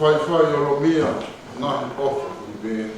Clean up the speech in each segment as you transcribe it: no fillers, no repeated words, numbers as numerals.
whai o lo mia, ngahi ofa i me.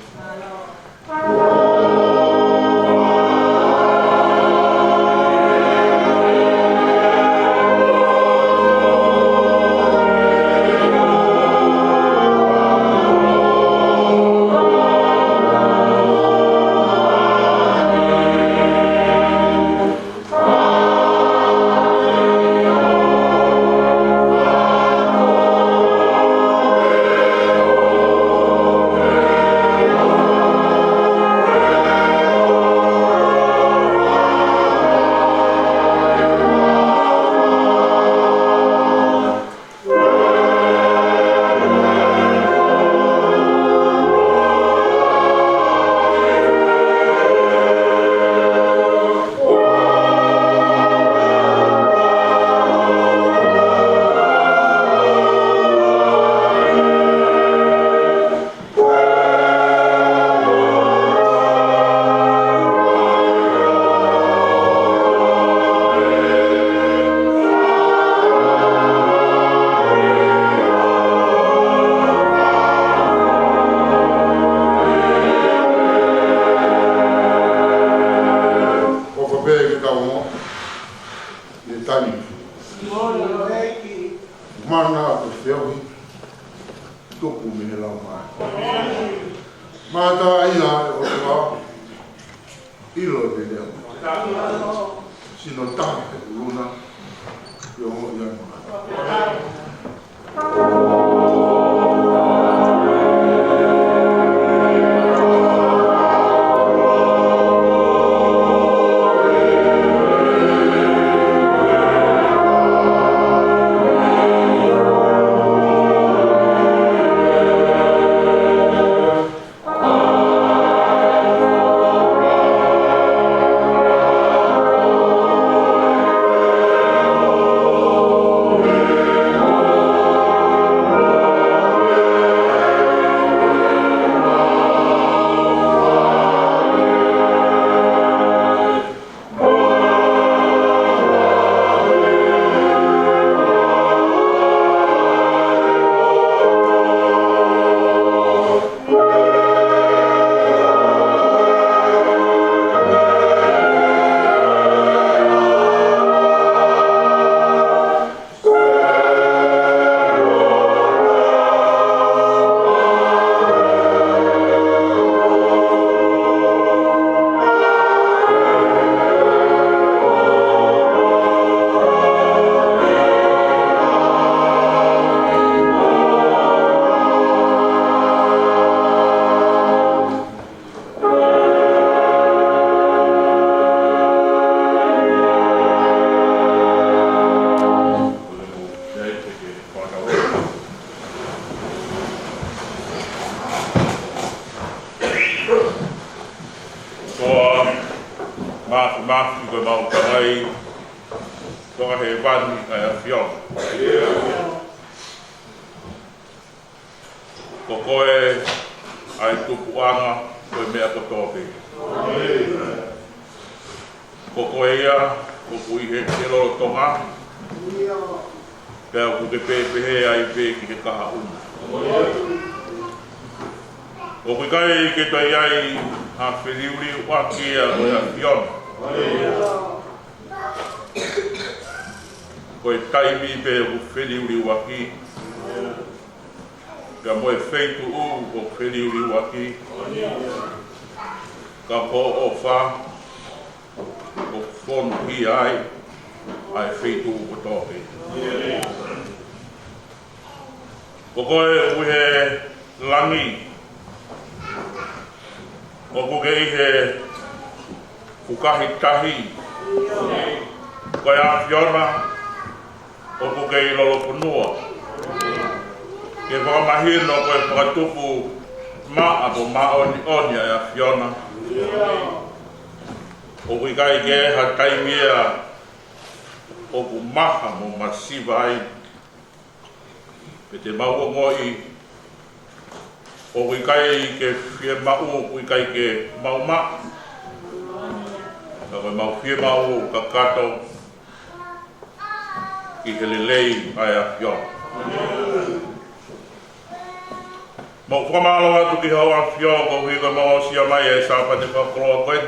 Mo whamalo atu ki hau an fio ko hui ka mo sia mai e sāpa te whakoroa koe.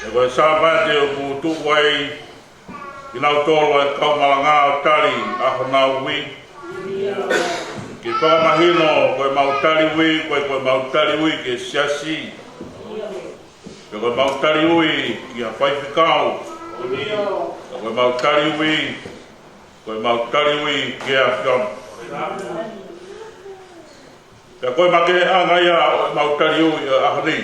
E koe sāpa te o ku tuwai i nau tōlo e kau malanga o tari aho nau hui. Ki whakamahino koe mau tari hui, koe mau tari hui ke siasi. Koe mau tari hui ki a whaiwhikau. Koe mau tari hui, koe mau tari hui ki a whion. Ka koe make anga ia o mau tari hui a ahani.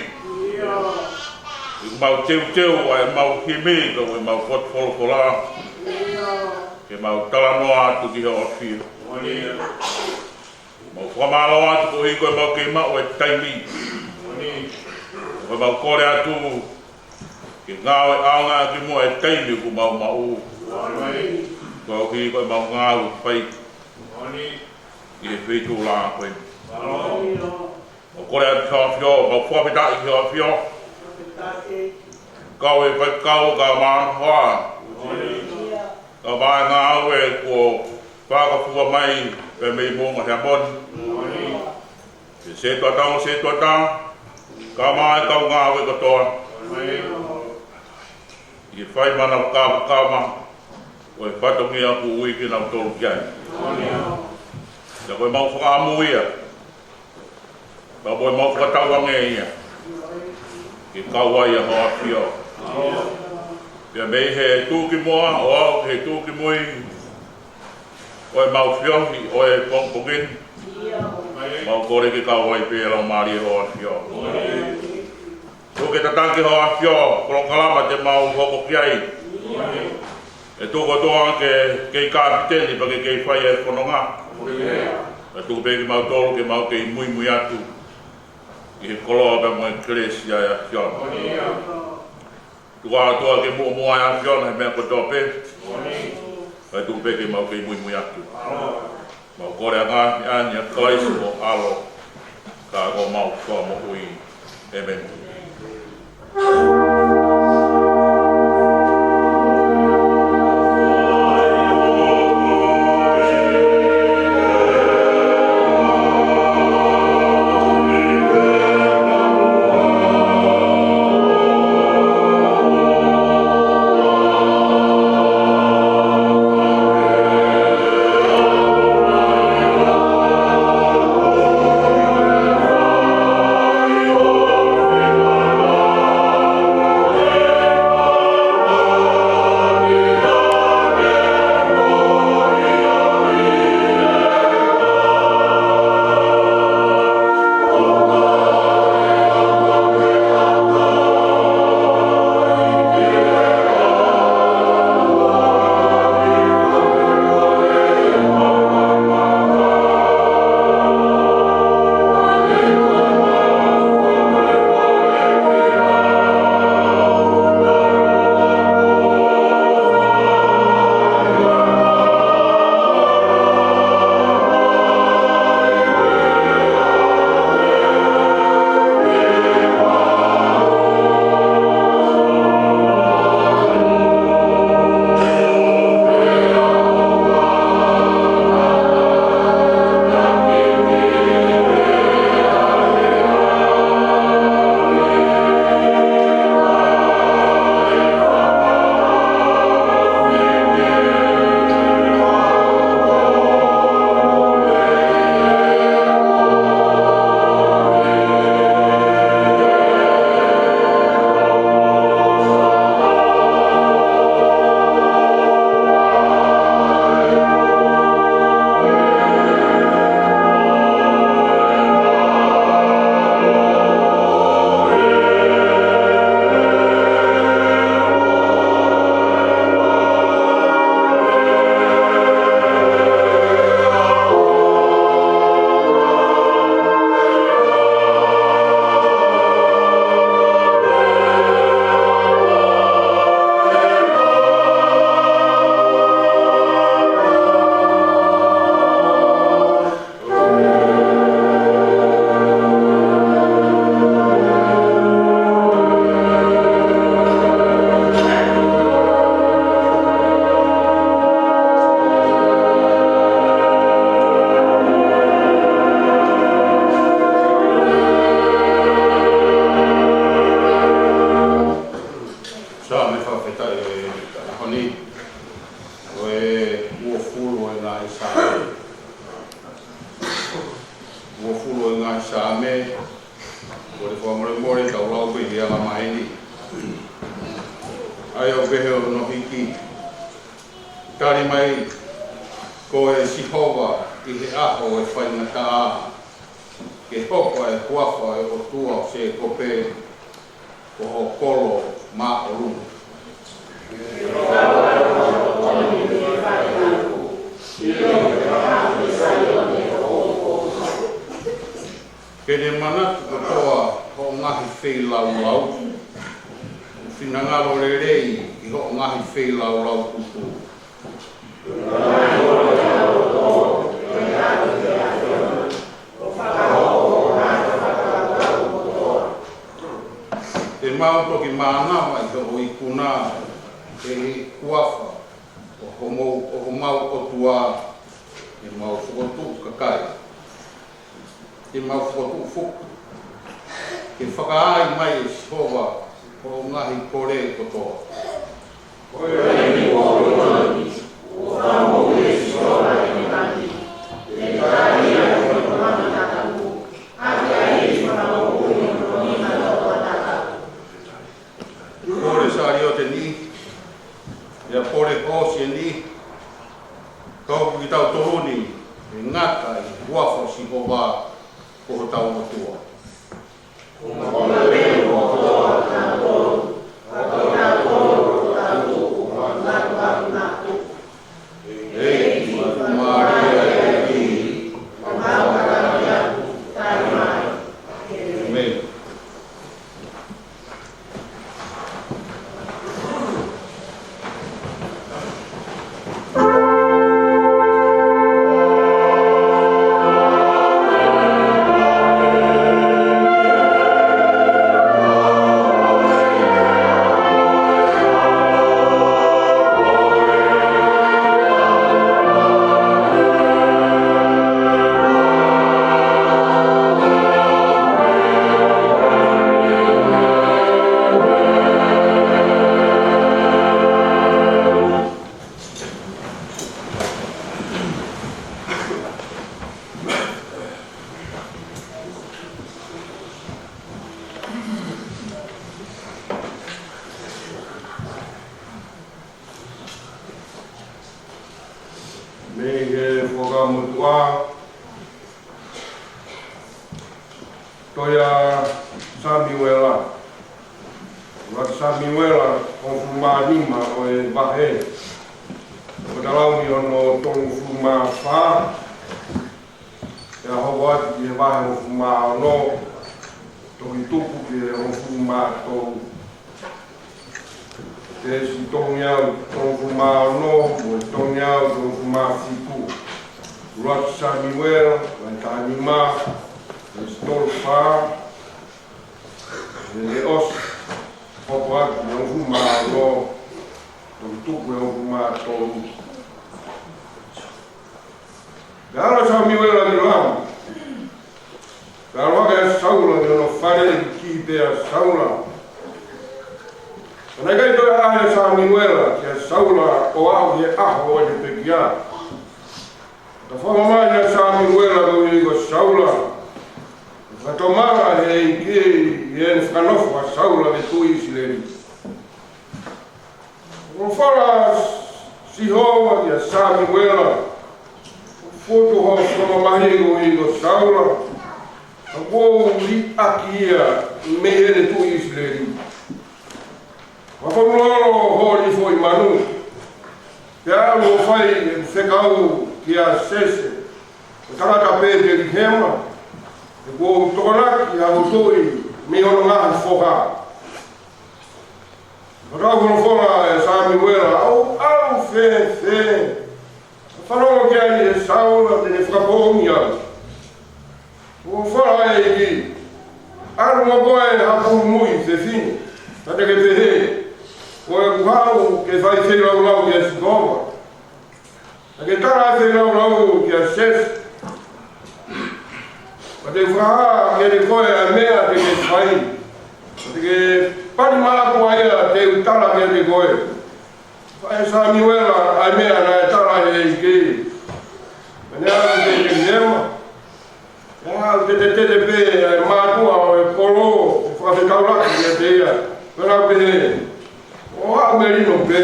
I mau teu ai mau hime, koe mau whotwholokola. Ke mau talanoa atu ki hao whio. Mau whamalo atu ko hi koe mau ke mau e taimi. Koe mau kore atu ke ngāo e aonga ki mua e taimi ku mau mau. Koe hi koe mau ngāo whai. I e whitu la koe. Mau kore atu ki hao whio, mau whapetai ki hao whio. Kau e whai kau ka maa hoa. Ka mai ngāo e ko whakafua mai pe mei mōnga hea mon. Se tua tau, ka mai kau ngāo e katoa. I whai mana kāma, o e whatongi aku ui ki nau tolu ki ai. Ka koe mau whakaamu ia, ka koe mau whakatauange ia, ki kauai a hoa whio. Pia mei he tūki moa, o au he tūki mui, o e mau whiohi, o e pongpongin, mau kore ki kauai pe lau maari e hoa whio. Tūke tatanki hoa whio, kolo kalama te mau hoko ki ai. E tūko toa ke kāpiteni pa ke whai e whanonga. E tūko pe ki mau tolu ke mau ke mui mui atu. I he koloa pe mo e kresi ai a whio. Tua toa ke mua a whiona he mea kotoa pe. Kai tūko pe ke mau ke mui mui atu. Mau kore a ngāhi ani a kaisi mo alo. Ka ko mau wha mo hui. Amen. Oh fulo e ngā e sāme. Ua fulo e ngā e sāme, ua le whamore tau lau koe hea la maeni. Ai o behe o no hiki. Tari mai, ko e sihova i he aho e whainga a. Ke hoko e kuafa e o tua o se kope o ho kolo ma o lunga. Ke ne manatu katoa ho ngahi whei lau lau. Whinangalo le rei i ho ngahi whei lau lau kuku. Te mau toki mānawa i ho i kuna e kuafa o ho mau kotua e mau whukotu kakai. Te mau whukotu fuku. Ke whakaai mai e sihova o ngahi kore kotoa. Koe rei o roi, o whamau e sihova e ngati. Te kai e o roi tataku, ake ai e whamau e roi tataku. Kore sari o te ni, ia kore kosi e ni, kau ki tau tohuni, e ngata i wafo sihova ko tau matua. Toia Samuela. Rat Samuela o fumanima o e bahe. O talauni ono tonu fuma fa. Ya howat ye bahe o fuma no. Toki tupu ke o fuma to. Te si tonya o fuma no, o tonya o fuma fitu. Rat Samuela, tanima. Stolfa e os popoa no fuma no tuku no fuma to gara Samuela ni lam gara ga saula no fare ki be saula na ga to a Samuela que saula o au e aho de pegia da forma mais Samuela go saula a tomara e que e whakanofu a saula me tui sileri. O whara sihoa ki a Samuela, o foto ho sono mahigo i go saula, a wou li aki ia me ere tui sileri. Wa whamulolo ho li foi manu, te alu o whai e whekau ki a sese, o tarata pēte li hema, e kua tokonaki a utoi me ono ngā whoka. Rau kono whonga e Samuela, au whe. Whanonga ki ai e saula tene whakapongi au. O whara e ki, aru ma koe hapu mui te fini, tate ke pehe. Ko e kuhau ke whai wheilau ki a Sikoma. A ke tara wheilau ki a Ses. Te whaha ke te koe a mea te ke whai. Te ke pari māku aia te utala ke te koe. Whae Samuela a mea na e tala he i ke. te pe e mātua o e kolo, e whakawhikauraki e te ia. Pera pe, o hao merino pe,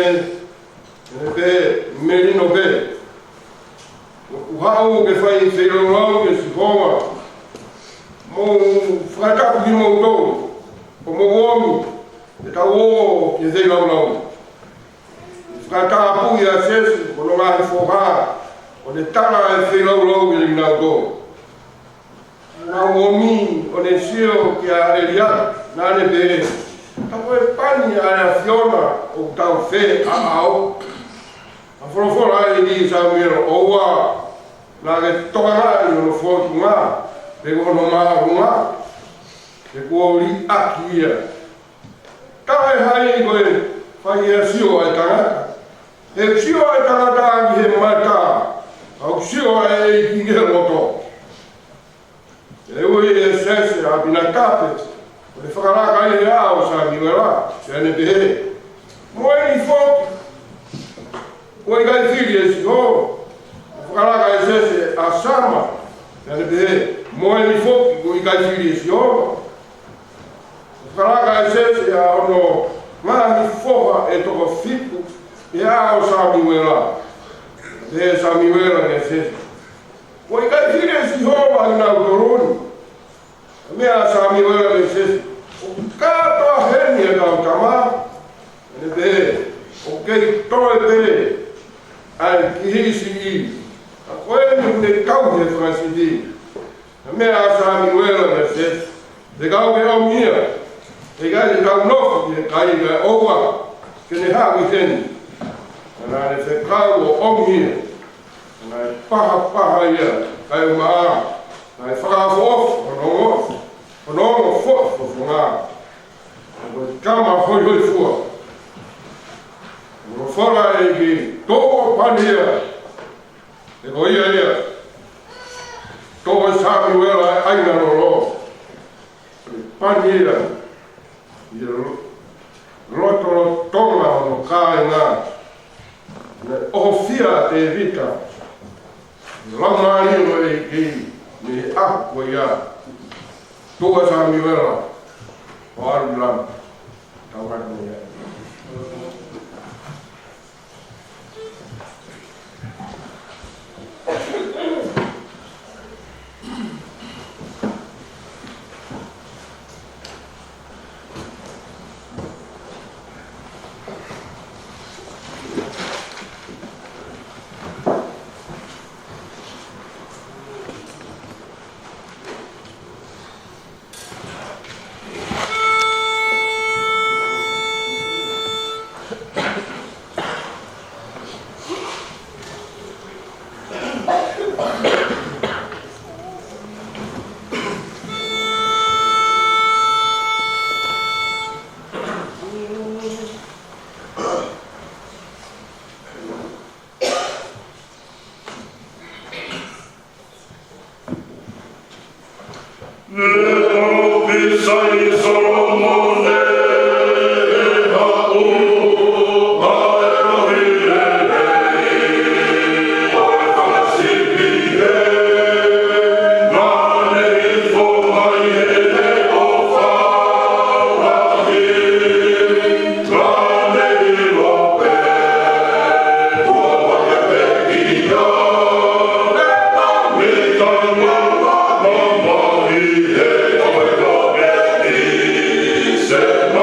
e pe merino pe. O hao ke whai te raulau ke si honga. Mo whakaku ki mo tau, o mo omi, e ka o ke te raulau. Whakakapu i a sesi, o no ngahi whoha, o ne tana e te raulau i rinau tau. Nā omi o ne sio ki a Eliana, nā ne pe, ka koe pani a ea Fiona o tau whe a ao. A whorofora e ni sa mero oua, nā ke toka ngā i ono whotu ngā, pe kono maa runga, pe kua uri aki ia. Ka e hai i koe whai e sio ai tangata. E sio ai tangata ki he mata, au sio ai ki ke roto. E ui e sese a pina kape, o le whakaraka i ea o sa miwera, se ane pehe. Moe ni whoki, oi kai whiri e si ho, whakaraka e sese a sama, se ane pehe. Moe ni whoki, oi kai whiri e si ho. Whakaraka e sese a ono, mahi whoha e toko whipu, e a o sa miwera. Pehe sa miwera e sese. Oi kai whiri e si ho, a ina utoroni. Mea sa miwera me sese. O katoa heni e kau tama. Ene pehe. O kei toe pehe. Ai ki hisi i. A koe ni ne kau he whakasiti. Mea sa miwera me sese. Te kau ke au mia. Te kai te kau nofu ki kai ka oua. Kene haku teni. Ana ne te kau o au mia. Ana e paha ia. Kai o maa. Ai whakafofu, whanongo fofu ngā. Ko kama hoi fua. Ko whara e ki tōko pania. E ko ia. Tōko sāmi wera e aina roro. Pania. I roto tonga no kāe ngā. Ne ohofia te vita. Lamari no e ki. Ni ako ia toa sa miwera o aru lam tau hatu ia. Said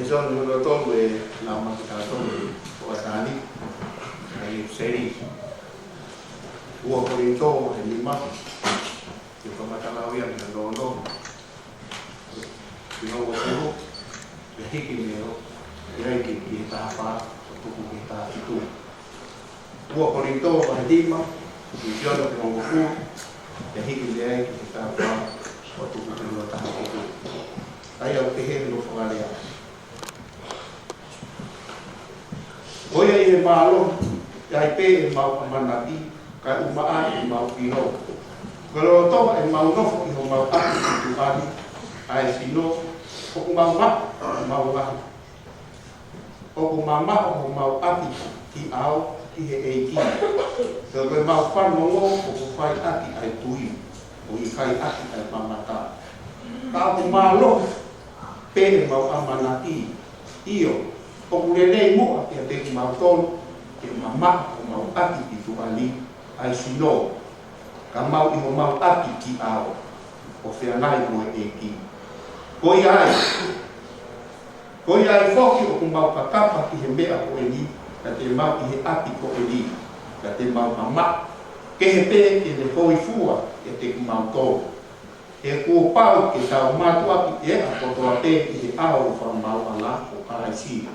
Eso no lo tombe la música tombe o asani ahí seri hubo corinto en Lima y como está la ia ni no ki no o le hiki meo ia ki ta fa o tu ki ta tu ua korinto o dima ki jono ki mo fu le hiki le ki ta fa o tu ki no ta tu ai au ke he no fa le oia i malo ai pe e mau manati ka umaa i mau pino kalau to e mau no i ho mau ta tu ani ai sino o mau ma o mama o mau ati ki au ki he e ki so ko mau fa no o fai ati ai tui o i kai ati ai mamata ka o malo pe mau amanati io o kulele mo ki te mau ton ki mama o mau ati ki tu ali ai sino ka mau i ho mau ati ki au o fea nai mo e ki koi ai foki o mau pakapa ki he mea ko e ni ka te mau i he ati ko e ni ka te mau mama ke he pe ki le koi fua e te mau tō e kua pau ki tau matua ki e a kotoa te ki he ao wha mau ala o ka si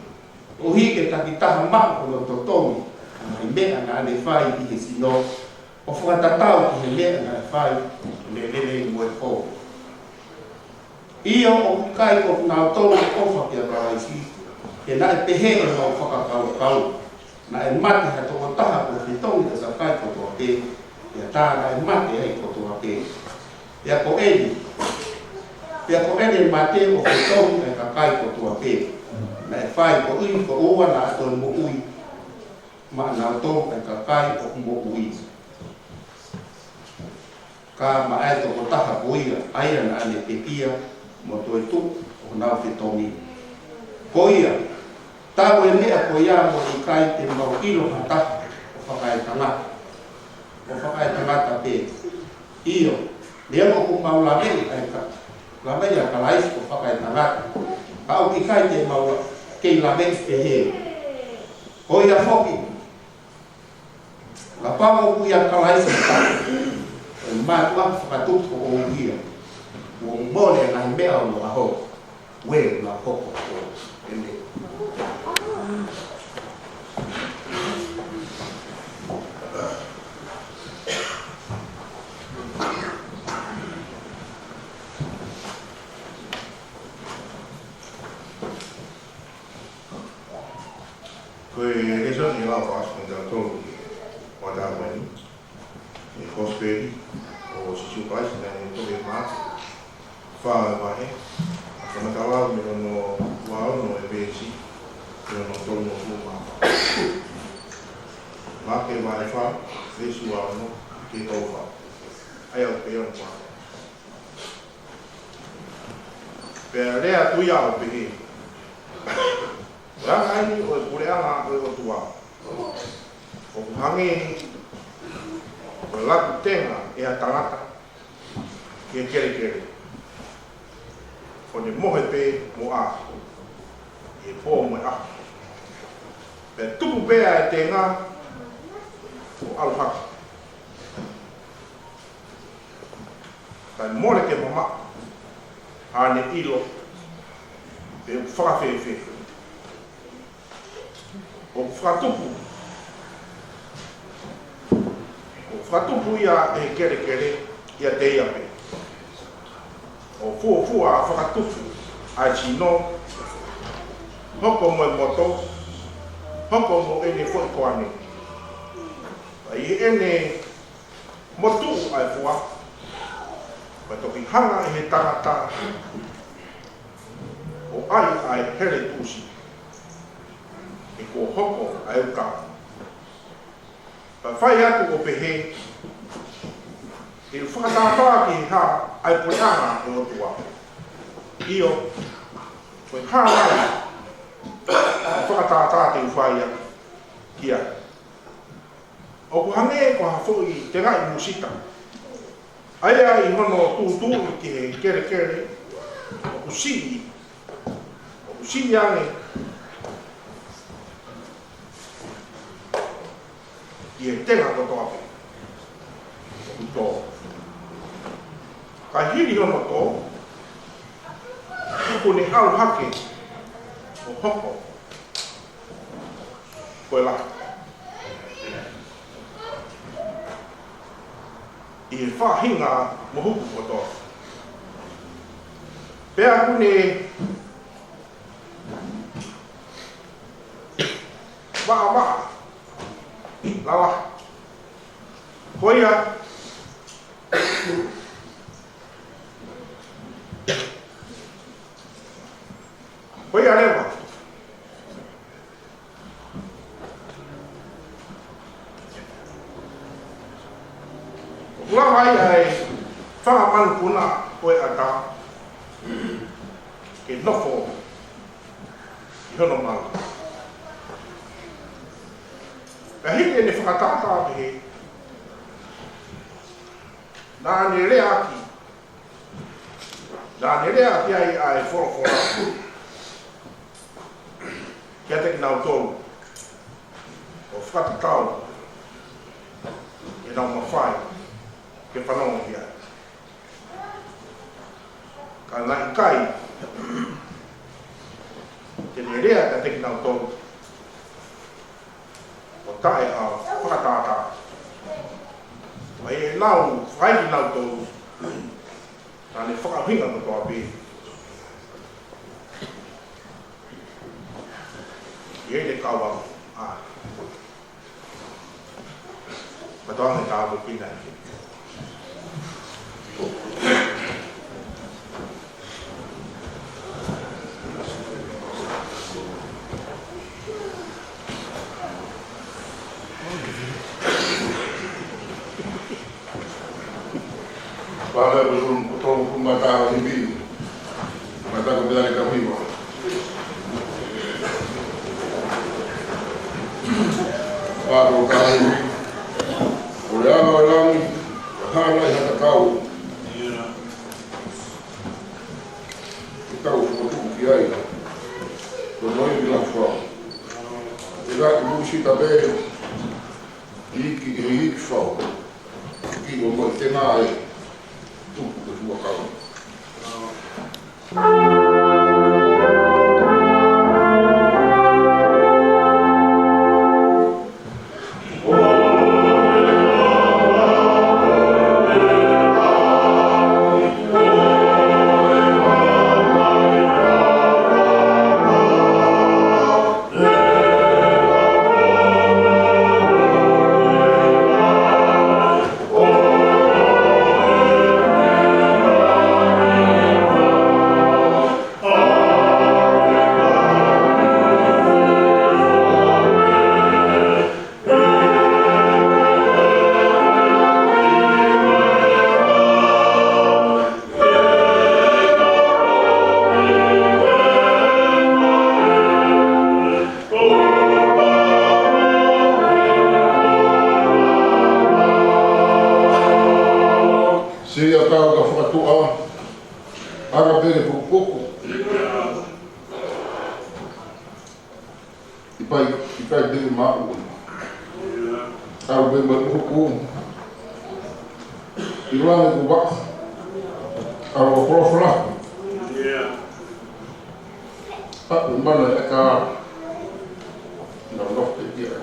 o hi ke taki taha maa o lo totongi a he mea nga le whai i he sino o whakatatau ki he mea nga le whai le lele mo e ko ia o kai ko na tolu ko fa kia ka isi ke na e pehe e mau whakakau na e mate ha to taha ko fitongi sa kai ko to te ia ta na e mate ai ko to te ia ko eni mate o fitongi e ka kai ko to te na e fai ko ui ko ua na to mo ui ma na to e ka kai ko mo ui ka ma ai to taha ko ia ai na ane pepia mo to tu o na fitongi koia ta we ne ko ya mo kai te mo ilo hata o fakai tanga ta pe io le mo ko ma la be ai ka la be ya kalai ko fakai tanga ka o kai te mo ke la be pe he koia foki la pa mo ku ya kalai sa ma tu fa tu ko o dia o mole na mea o aho we na koko ende Koe reso ni la pas con da to o da wani e cosplay o si chu pas na ni to be ma fa vai a na kala me no wao no e besi no to no fuma ma ke vai fa fesu wao no ke to fa ai o pe on fa per le a tu ya o pe ya ai o pure ana o tua o hangi o la tenga e a tangata ke kere o ne mohe pe mo a e po mo a pe tupu pe a te ngā o alha kai mole ke mama a ne ilo pe o whakawhewhe o whakatupu ia e kere ia te ia pe o fua a whakatupu a chino hoko mo e moto hoko mo ene fwoi koane ai ene motu ai fua ma toki hanga e he tangata o ai here tusi e ko hoko ai uka pa fai atu o pehe il whakatata ki ha ai pureanga e o tua io koe ha ai whakatata te uwhaia kia o ku hange ko ha fwoi te ngai musita ai ai hono tūtū ki he kere o ku si ange i e tenga ko toa pe o ku tō Ka hiri hono tō, tuku ni au hake o hoko koe la. I whahinga mo huku ko tō. Pea kune waa lawa koia koia lewa lawa ai whakaman kuna koe ata ke nofo i hono mau. Ka hine ne whakatata he nā ne rea ki ai ai whorofora kia te ki nau tōru o whakatatau e nau mawhai ke whanonga ki ai. Ka nai kai te ne rea kia te ki nau tōru o tae a whakatata. Mai e nau, whai ki nau tōru, nā ne whakahinga no tō api. I e ne kawa, matoanga tāwe pina. Para betul mata ini, mata kebenaran kami. Para kami, orang hana yang tak tahu, tahu semua kiai, berdoa bilang soal. Tidak mesti tapi iki soal, iki orang tenai. Tudo da sua causa. Ipai dele mau. Au bem hukum. Ilang itu bak. Au profla. Pak mana eka. Nang dok dia.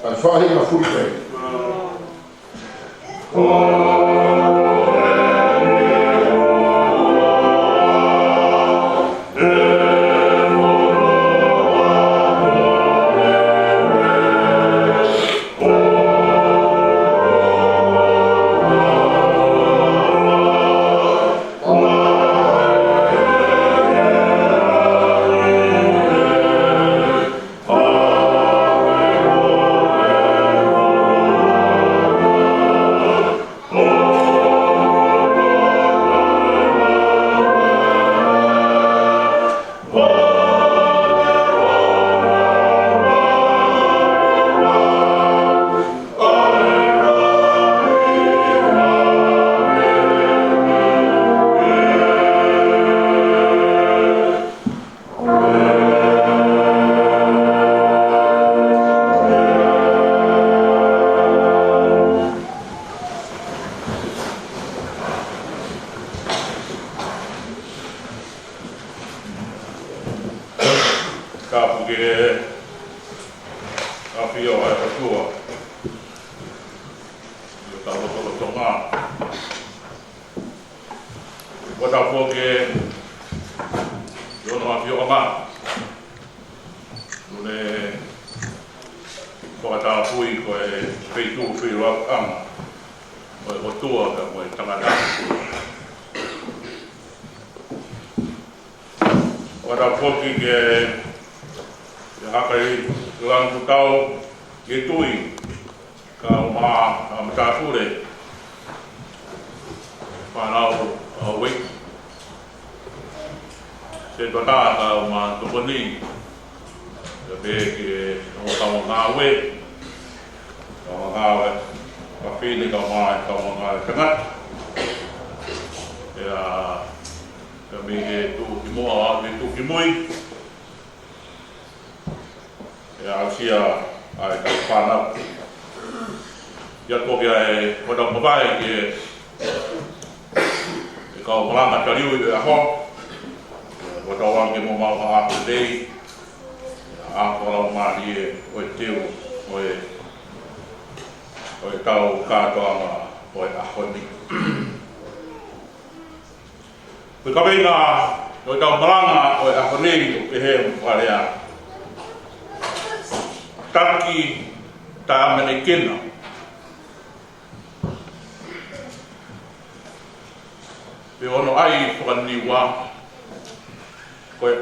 Ai whahi na furi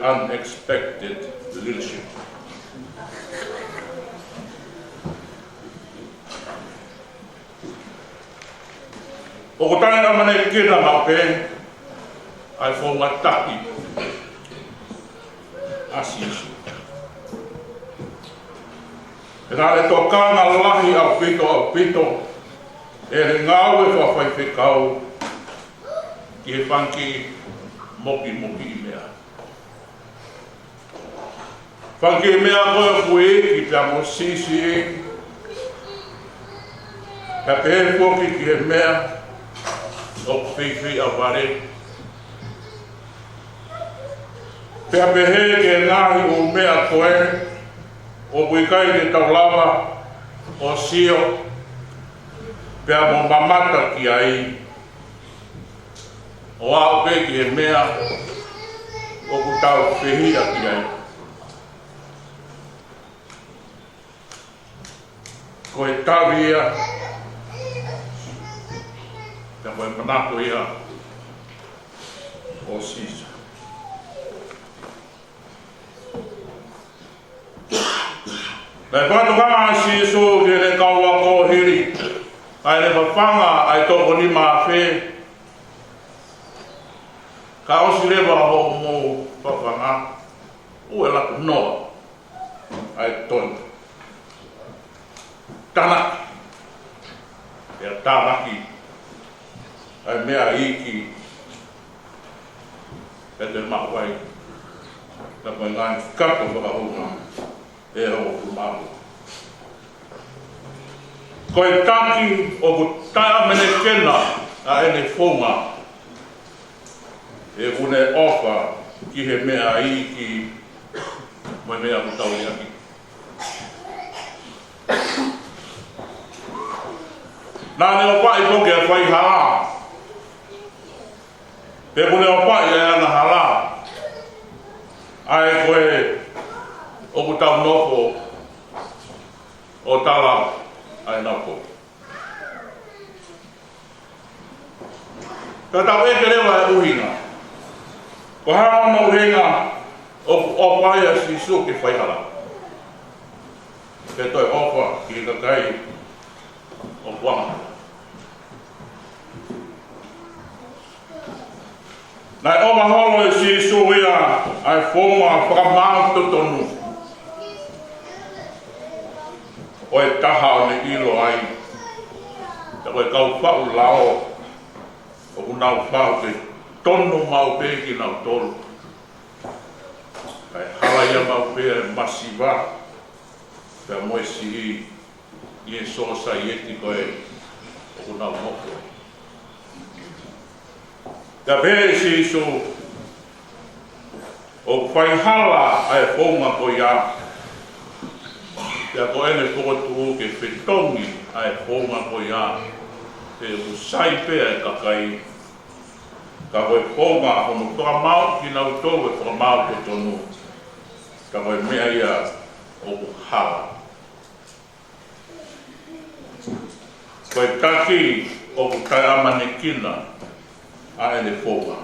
unexpected leadership. O ko tanga mana kira mape ai fo mataki asis. Era le tokanga lahi au pito e ngau e fa fai fekau ki fanki moki mea. Fanki mea koe pui ki pia mo sisi ka pehe poki ki he mea o whiwhi a ware. Pia pehe ke ngahi o mea koe o wikai ke taulawa o sio pia mo mamata ki ai o au pe ki he mea o kutau whiwhi a ki ai. Koe tawi ia, te koe manako ia o sisa. Lai whatukanga siso ke le kaua ko hiri, ai le whawhanga ai toko ni maa whe, ka osi lewa ho mo whawhanga, ue laku noa, ai tonu. Tanaki, e tanaki, ai mea iki, e te mawai, ta koe ngāi kato whakahunga, e ho kumahu. Koe taki o ku tae mene kena a ene whonga, e une ofa ki he mea iki, mai mea ku tau i aki. Nā ne o pai ko ke whai hala. Te kune o pai e ana hala. Ai koe o ku tau noko o tala ai nako. Ka tau e ke rewa e uhinga. Ko hara no uhinga o pai a si su ke whai hala. Ke toi ofa ki ka kai o wanga. Nai o maholo e si suia ai foma whakamau tutonu. O e taha o ne ilo ai. Te koe kau whau lao. O ku nau whau ke tonu mau peki nau tolu. Kai halaia mau pea masiva. Pea moe si i e sosa i eti koe o ku nau moko. Ka pēr si su o whaihala ai whaunga ko ia. Ka ko ene whakatu ke whetongi ai whaunga ko ia. Te usai pēr e kakai. Ka koe whaunga hono whakamau ki nau tolu e whakamau ko tonu. Ka koe mea ia o hala. Koe taki o kai amane kina. A ene whonga.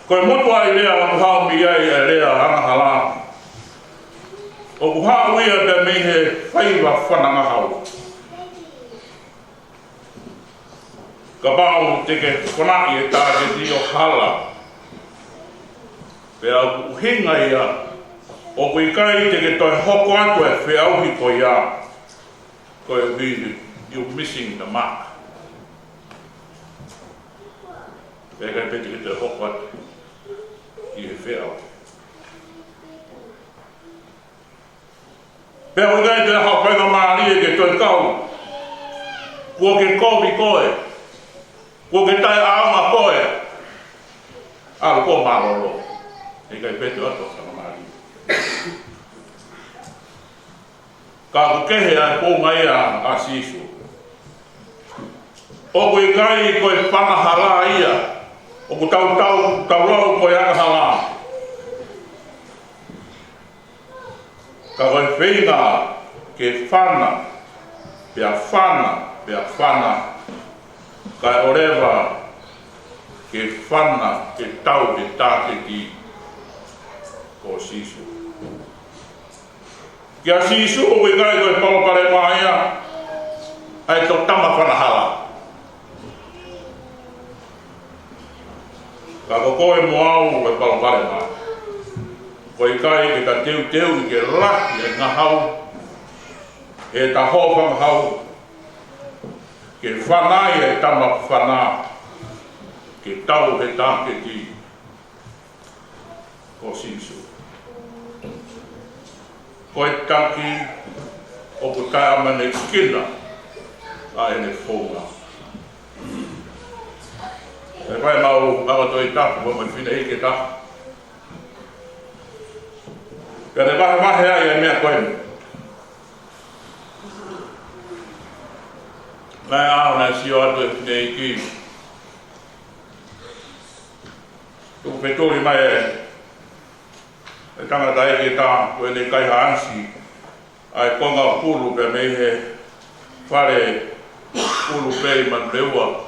Koe motu ai lea wanu hao mi ai e lea hanga hala. O ku hao ia te mihe whaiwa whananga hau. Ka bau te ke whanaki e tāke di o hala. Pea ku hinga ia. O ku ikai te ke toi hoko atu e whiauhi ko ia. Koe uhihi. You're missing the mark. Pea kai pete ki te hokot i he wheo. Pea ui kai te hao whainga maari e ke toi kau. Kua ke kovi koe. Kua ke tai aunga koe. Alu ko maroro. E kai pete ato whainga maari. Ka ku kehe ai pōnga ia a sisu. O koe kai koe whanahara ia. O ku tau lau koe anga Ka koe whenga ke whana. Pea whana. Kai orewa ke whana ke tau ke tāke ki. Ko sisu. Kia sisu o koe kai koe palopare maia. Ai tō tama whanahala. Ka koe moau e palopare maa. Koe kai ke ka teu i ke laki e ngahau. E ta hōwhanga hau. Ke whanai e tama whana. Ke tau he tāke ki. Ko sisu. Koe taki o ku tai amane kina a ene whonga. E pai mau toi tapu, mai whina ike tapu. Ka te wahe ai e mea koe. Nai aho nai sio atu e whina iki. Tuku petori mai e. E tangata eke tā, koe ne kaiha ansi. Ai konga pulu pe mei he whare pulu pei man reua.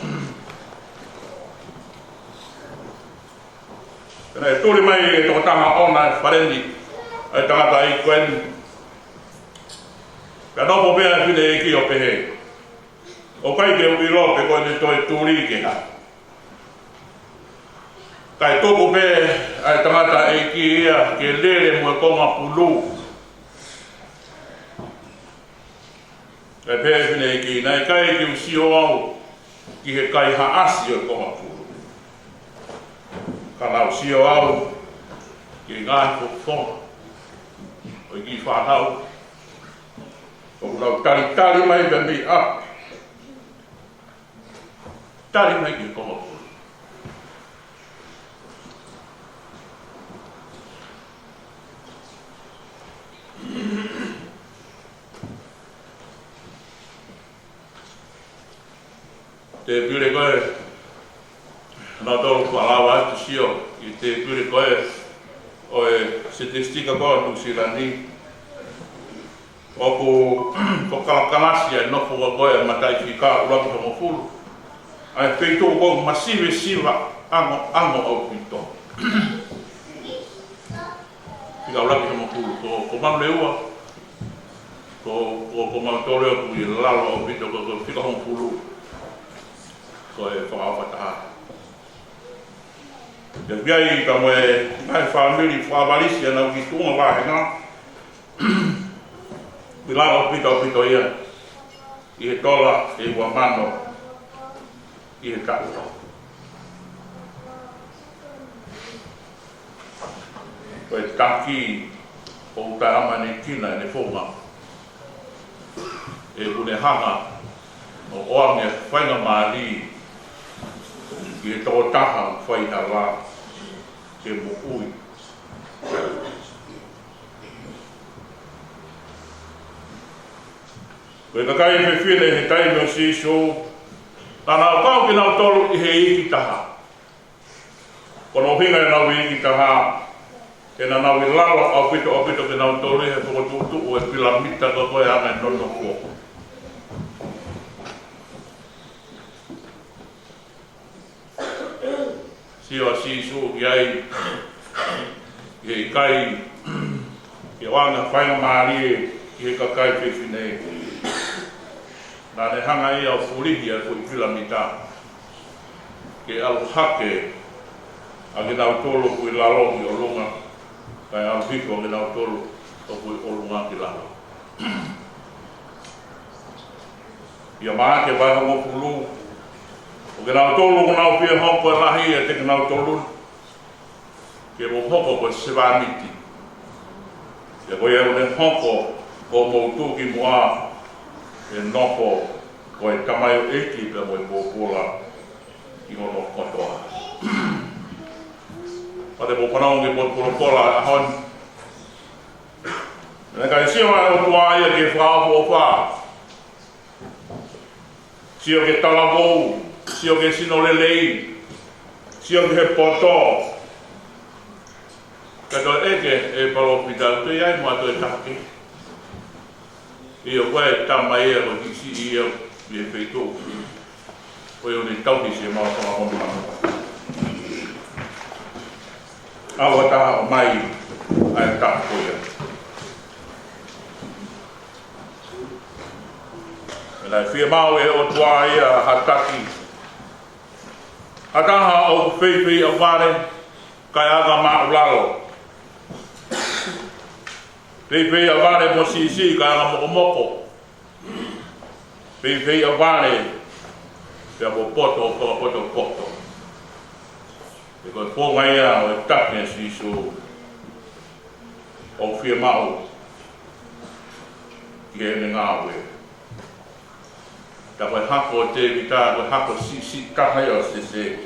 Pena e tūri mai e tō tanga ona e wharendi. Ai tangata i koen. Ka nopo mea e whine e ki o pehe. O kai ke ui lo pe koe ne toi tūri ke ha. Kai tōku pe ai tangata e ki ia ke lere mo e konga pulu. Kai pe whine e ki nai kai ki usio au ki he kai haasi o konga pulu. Ka lau sio au ki ngai whonga. O i ki whanau. O lau tari mai pe mi a. Tari mai ki konga pulu. te pire koe, nā tōru kua lawa atu sio, i te pire koe, o e se te stika koe tu sirani. O ko kalakalasi e nofo wa koe matai whika uraki homo fulu. Ai wheitō koe masive siva ango au pito. Whika uraki homo fulu, ko manu leua, ko manu tō leo kui lalo au pito, ko whika homo fulu. Ko e whakawhataha. Te whiai ka moe ngai whamiri whamarisi anau ki tunga wāhenga. Pilaro pito ia, i he tola, i ua mano, i he kato. Koe taki o uta amane kina e ne whonga. E une hanga o oange whainga maari i he tō taha whaita rā ke mo ui. Koe ka kai me whine he taimi o siso, tana o kau ki nau tolu i he iki taha. Kono hinga e nau i iki taha, ke na nau i lalo au pito ke nau tolu i he whakatutu o e pila mita ka koe anga e nono kua. Sio a siso i ai, i he kai, i wanga whainga maari i he ka kai whine. Nā ne hanga i au furihi a kui pila mita. Ke alu hake a ke nau tolo kui lalo ki o lunga. Kai alu hiko a ke nau tolo o kui o lunga ki lalo. Ia maa ke vai hongo pulu. O ke nau tolo ko nau pia hoko e lahi e te ke nau tolo. Ke mo hoko ko sevaniti. Ia koe e une hoko o moutu ki mua e noko o e kamai o eki pe mo e pōpōla i hono kotoa. Pate mo panau nge pōpōla a hon. Nē kai sio mai o tua ia ke whāwho o whā. Sio ke talabou, sio ke sino lelei, sio ke he poto. Kato eke e palopita, te iai mua to e take. Ia koe tamai e o hisi i au i e wheitō. Koe o ni tauki se mau kama hono manu. Awa taha o mai ai taha koe. Nai whia mau e o tua ia hataki. Ataha o wheiwhei a whare kai aga maa lalo. Wheiwhei a whare mo sisi kai aga moko moko. Wheiwhei a whare pia mo poto o whakapoto poto. E koe pōnga ia o e takne siso o whia mau ki e ne ngāwe. Ta koe hako o te vita, koe hako si kahai o se.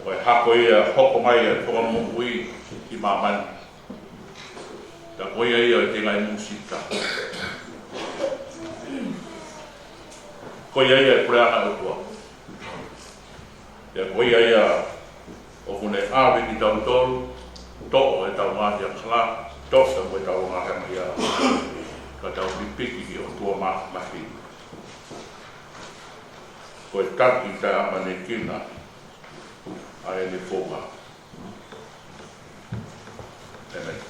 Koe hako ia hoko mai e whakamungu i mamani. Ta koe ia o te ngai musika. Koe ia e pureanga o tua. Ia koe ia o kune awe ki tau tolu, toko e tau ngāti a kala, tosa mo e tau ngāti a ia. Ka tau pipiki ki o tua mahi. Koe taki tai amane kina a e ne whonga. Amen.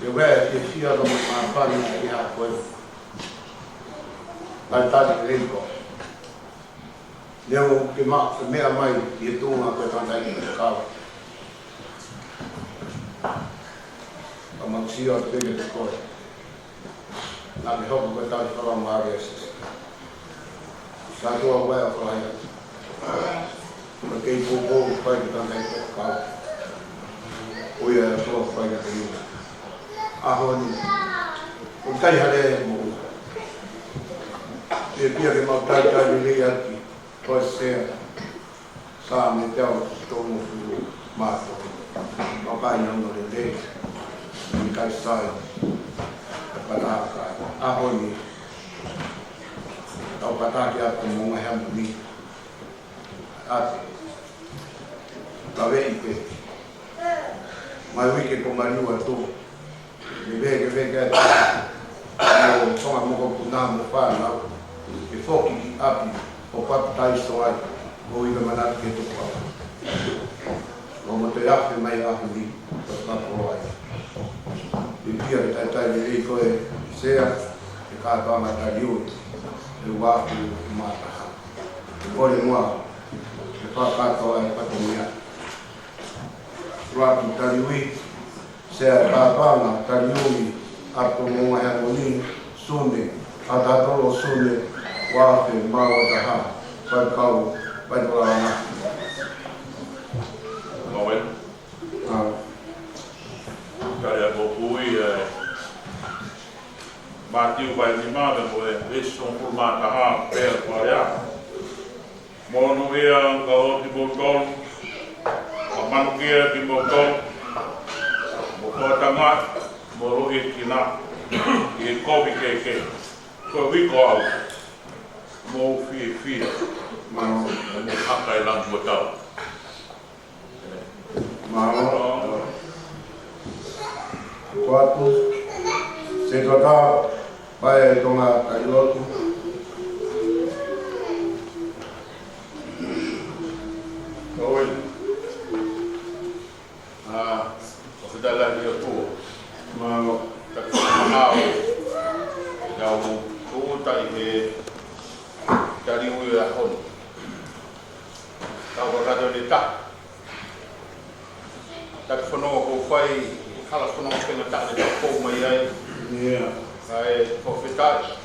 Yo veo que si algo más fácil que ya pues bastante rico. Yo que más me la mai y tú una cosa tan ahí en casa. Como si yo te digo de cosas. La mejor que está falando varias veces. Santo a hueá para allá. Porque hay poco para que também en casa. Hoy es todo para que tenga. Ahoni, un kai hale mo. E pia que mal tai li aqui. Pode ser. Sabe, então, estou no mato. Não vai não no dele. Me cai sai. Para ahoni. Tau pataki a como uma hamuni. Ate. Tave ipe. Mai wiki ko mariu atu. Me vege no soma mo ko na mo fa na e foki ki api o pa tai so ai o i manat ke to pa no mo te afi mai a ni pa ko ai e pia ta ta ni ko e sea e ka to ma ta liu e wa ku ma ta o le mo e pa ka to ai pa to mia wa ku ta liu sea papana kariumi ato mo harmoni sune adatolo sune wa fe mawataha pakau padrana Noel. Kaya ko pui Matiu vai ni mave mo e son por mata per paria. Mono ia ka o ti botol. A manukia ti botol. Tanga moro e kina e kobi ke ko wi ko au mo fi mano mo haka lang botao mano quatro se toca vai tomar cailoto Oi. Dalam dia tu, mano tak tahu, jauh tu tak ini dari wilayah. Tahu kalau dia tak penuh kufai, kalau penuh kena tak ada kau mayai, yeah ay profetai,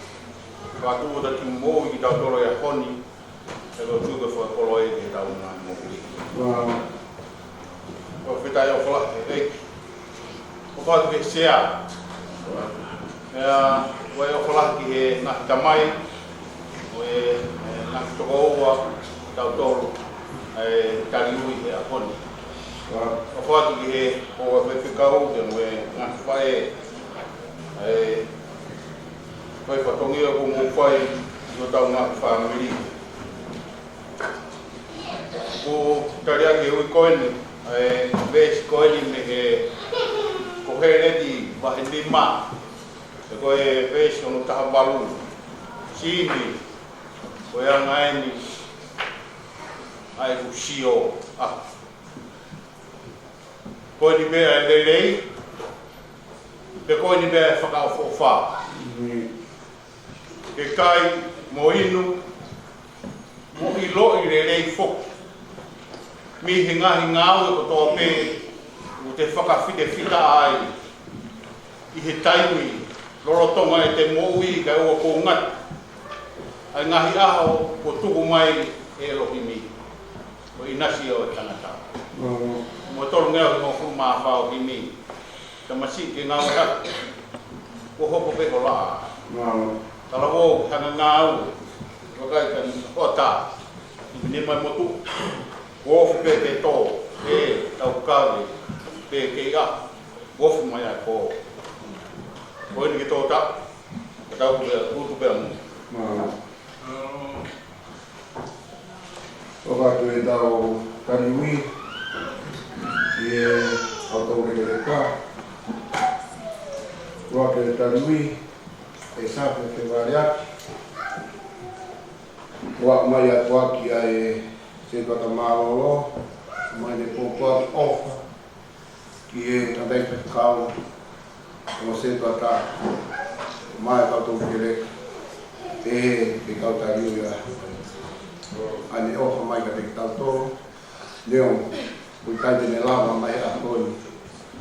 waktu dah timur kita tolong ya koni, kalau juga kalau ini tahu nak mungkin. mano Profetai Allah, Pokok ke sia. Ya, wa yo khola ki na tamai. We na towa tau tolu. Taliui e akoni. Pokok ki o we fikau de we na fai. Vai patongi ko mo fai yo tau na family. Ko taria ke we koeni. Bes koeni me ko hele di bahindi ma ko e peso no tahabalu sini ko yang ai usio ko di be lei pe ko ni be faka fofa ke kai moinu mo ilo i lei fo mi hinga o to pe o te whakawhite whita ai i he taimi lorotonga e te moui ka ua ko ngat ai ngahi aho ko tuku mai e Elohimi o inasi o e tangata mo tolu ngeo mo fuma whao himi ka masi ke ngau hak ko hopo pe ko laa tala wo hanga ngau wakai kan ota i mai motu wo fupe te to e tau kawe ke ia wofu mai ko ni ke tota tau be utu be mu o va que dau kariwi e auto que ka o que kariwi e sa que varia o mai a ki ai se pa ta malo mai de poco off ki e tandai whakau o se tuata mai kautou kere e kau tariu ia ane ofa mai ka te tauto leo kui kaite ne lava mai a koni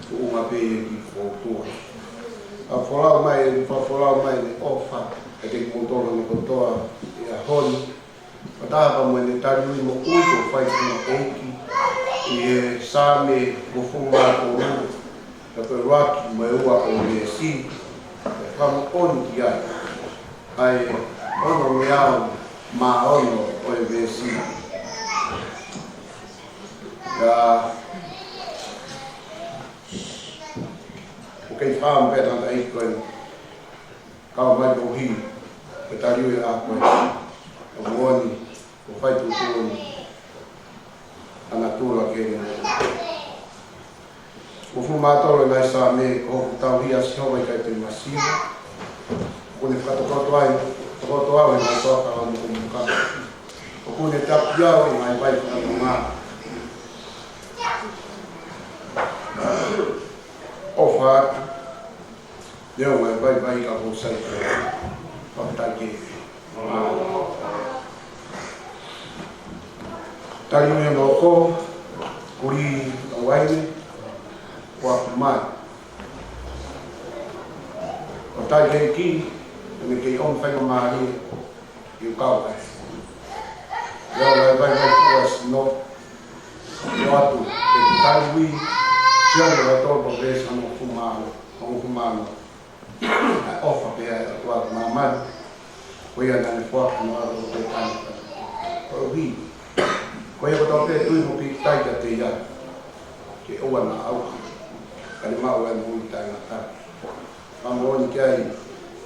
ku unga pe e ki koutua a wholau mai ne ofa e te kumutoro ne kotoa i a honi Pataha mo ne tariu i mo uito whai kuna oki i e sāme kufuma o uru ka koe raki mai ua o me si e whamu oni ki ai ai ono me au ma ono o e me si o kei whaam pētā ta i koe kau mai o hi e tariu i a koe o muoni o whai tūtūni ana tūra kene. Ufu mātoro nai sā me ko hoku tau hia si homa i kai te masina. Kone whakatokoto ai, tokoto au i mai toaka au muku mukana. O kone tapu au i mai vai whakato mā. O whaatu, leo mai vai ka hosai whakatai kewe. Tariu ia no ko, kuri o waine, o aku mai. O tai kei ki, me kei on whainga maari, i o kau kai. Ia vai kuas no, i o atu, e tariu i, sione vai tolpo vese anu fumano. A ofa pe ai atu atu mamani, ko ia nane whaku no atu o te tani. O hui, ko ia ko te tui mo pi tai ka te ia ke oa na au ka le mau e mui tai na tai mamoni ki ai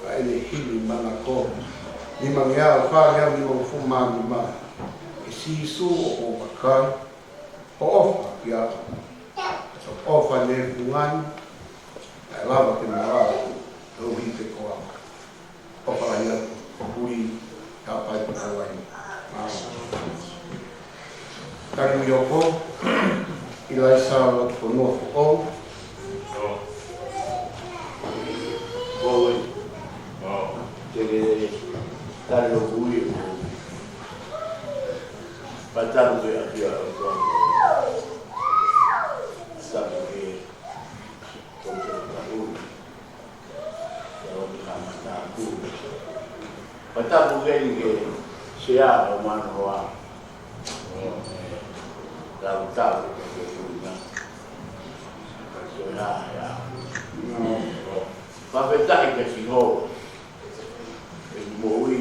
a ele hili mana ko ni mangi au whare au ni mo fumami ma e si su o makai o ofa ki a ofa ne fungani e lava te mara o hi te koa ofa ia o hui ka pai pa kawai Tariu ioko, i lai sa o ko noa o. Koe, te tariu hui o. Pataru ke aki a o. Sabu ke kontoro ka hui. Taro ki hamata a hui. Pataru ke ni ke sea o mano hoa. Tau ke kuna ka soya ya pa vetai ke si ho e moi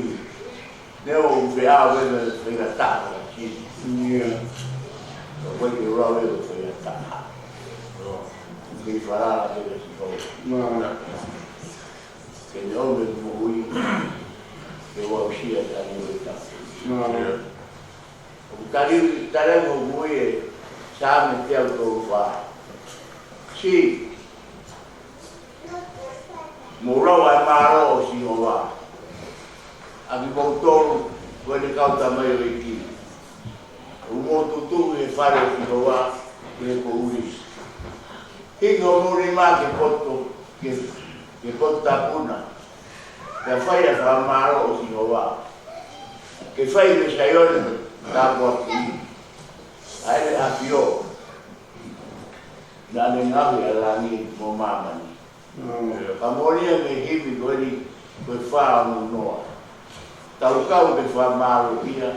ne o ve a ve ga ta ka ki ni o ko ki ro ve o ve ta ni fara la ke si ho ke no ve moi ke o shi ta ni ta Tariu o mui sa me te au tō wha. Si, morau ai maro o si o wha. Aki kou tōru, koe ne kauta mai o iki. Umo tutu e whare o si o wha, koe ko uris. Hingo muri mā ke koto, ke koto tapuna. Ke whai a wha maro o si o wha. Ke whai me saione, Tāpua ki, aere a pio, nā ne ngawi a langi mō māmani. Ka moria me hiwi koe ni koe whā anu noa. Tau kau ke whā māru ia,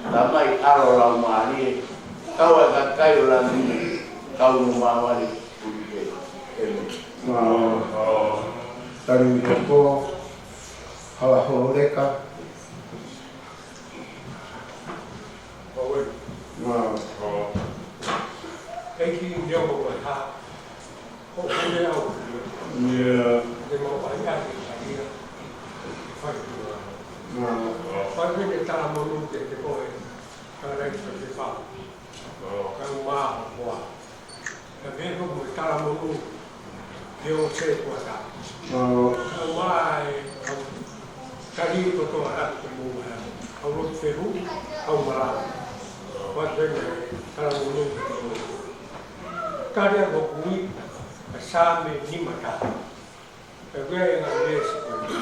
tā mai aro rau mārie, kau e ka kai o langi, kau no māmani uri ke eme. Tariu ioko, hala horeka, Eki nyogo ko ha. Ko ne au. Yeah. De mo ai ai ai. Fai. Fai ke tara mo lu ke ko e. Ka rai ko te fa. Ka ma ho. Ka ve ko mo tara mo lu. Ke o se ko ta. Ka mai ka ri ko to a ko mo ha. Au ro feru, au mara. What when Karamunu Karia Bokui, sa me ni mata. E koe ngā lesi koe.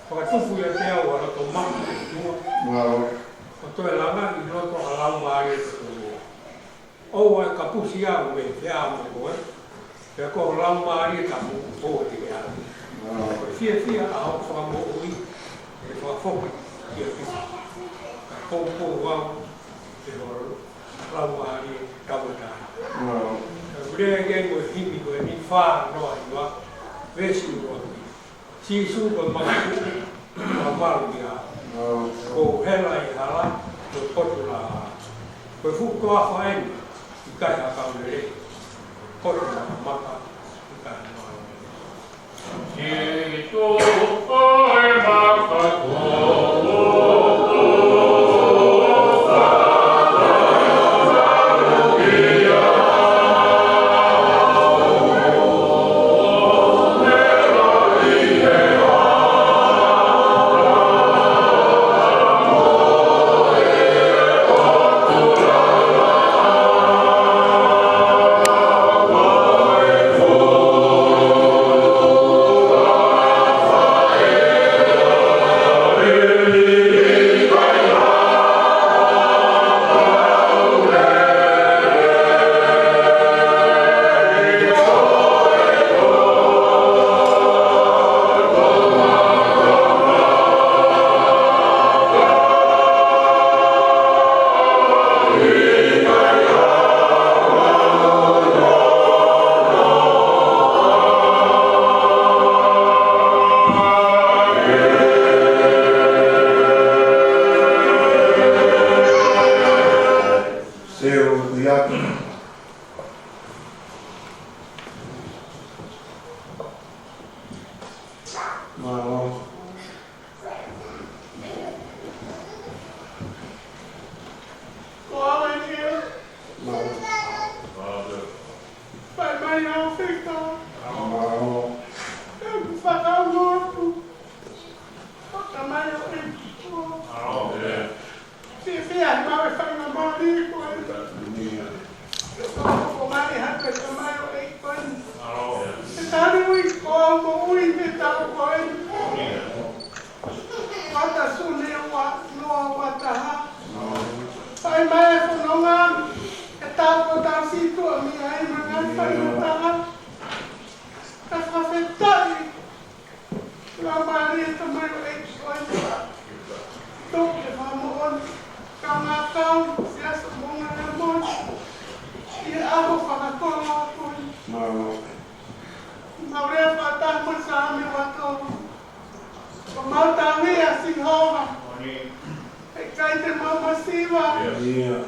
Whakatufu ia te au ara tō maku te tua. O toi langa i roto a lau maari te tua. O ai ka pusi au me te amo koe. Pea ko lau maari ka mu o te ea. Koe fia a au whakamo ui. E whakafoki ia pisa. Ka kōpō wau te horo lau maari kawatāra. Rea ngai koe himi koe ni whaa noa i wa. Vesi ua ki. Si su koe maku. Ma maru ki a. Ko hela i hala. Ko potu la hala. Koe fuku a whaeni. I kai a kaunere. Potu la maka. I kai a noa. Ki tō koe maka tō. Yeah.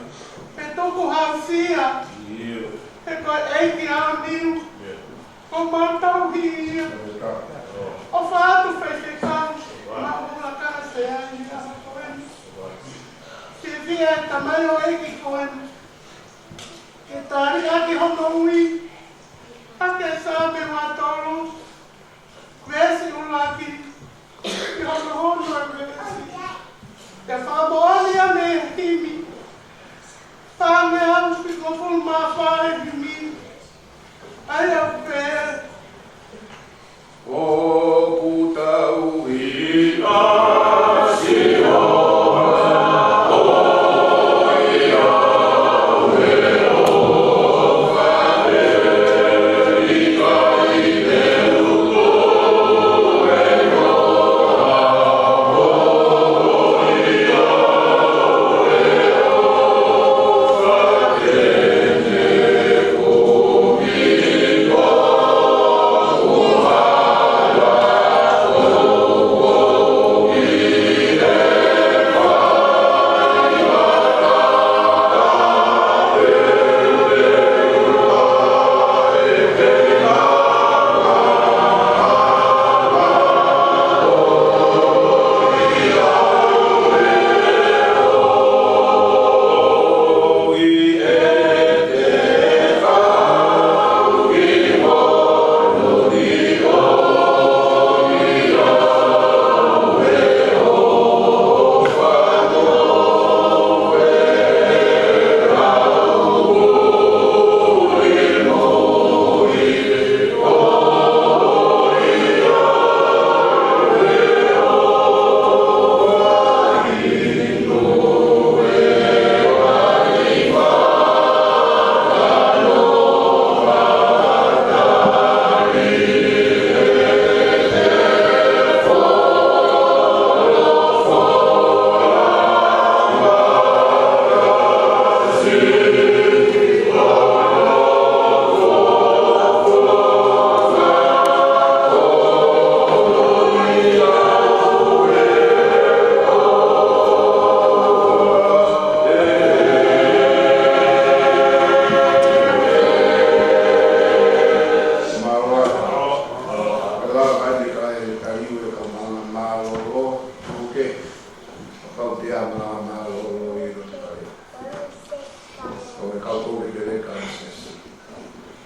e kautou e kere ka sesi.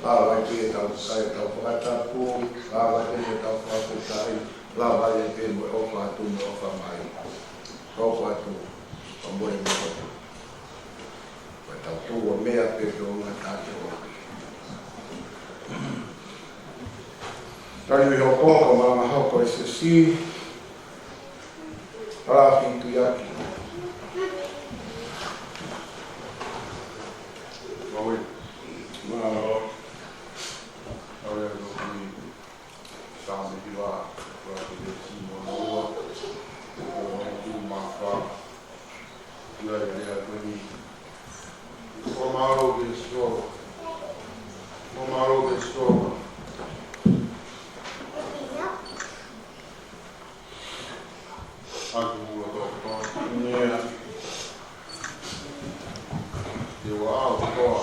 Lava e tau sai tau whakatapu, lava e tau whakatai, lava e te mo ofa atu me ofa mai. Toko atu, o moe me ofa. Koe tau tua mea pe o ngā tāte oki. Tani me ho pōka ma hauko e se si, rāwhi tu yaki. Maui. Mā. Aure no kui tāme ki wā, rāwhi te si mo noa, o tu mā whā, ia e rea kweni. O maro ke stoa. O maro ke stoa. Aku mula tō nea. Te wa au toa.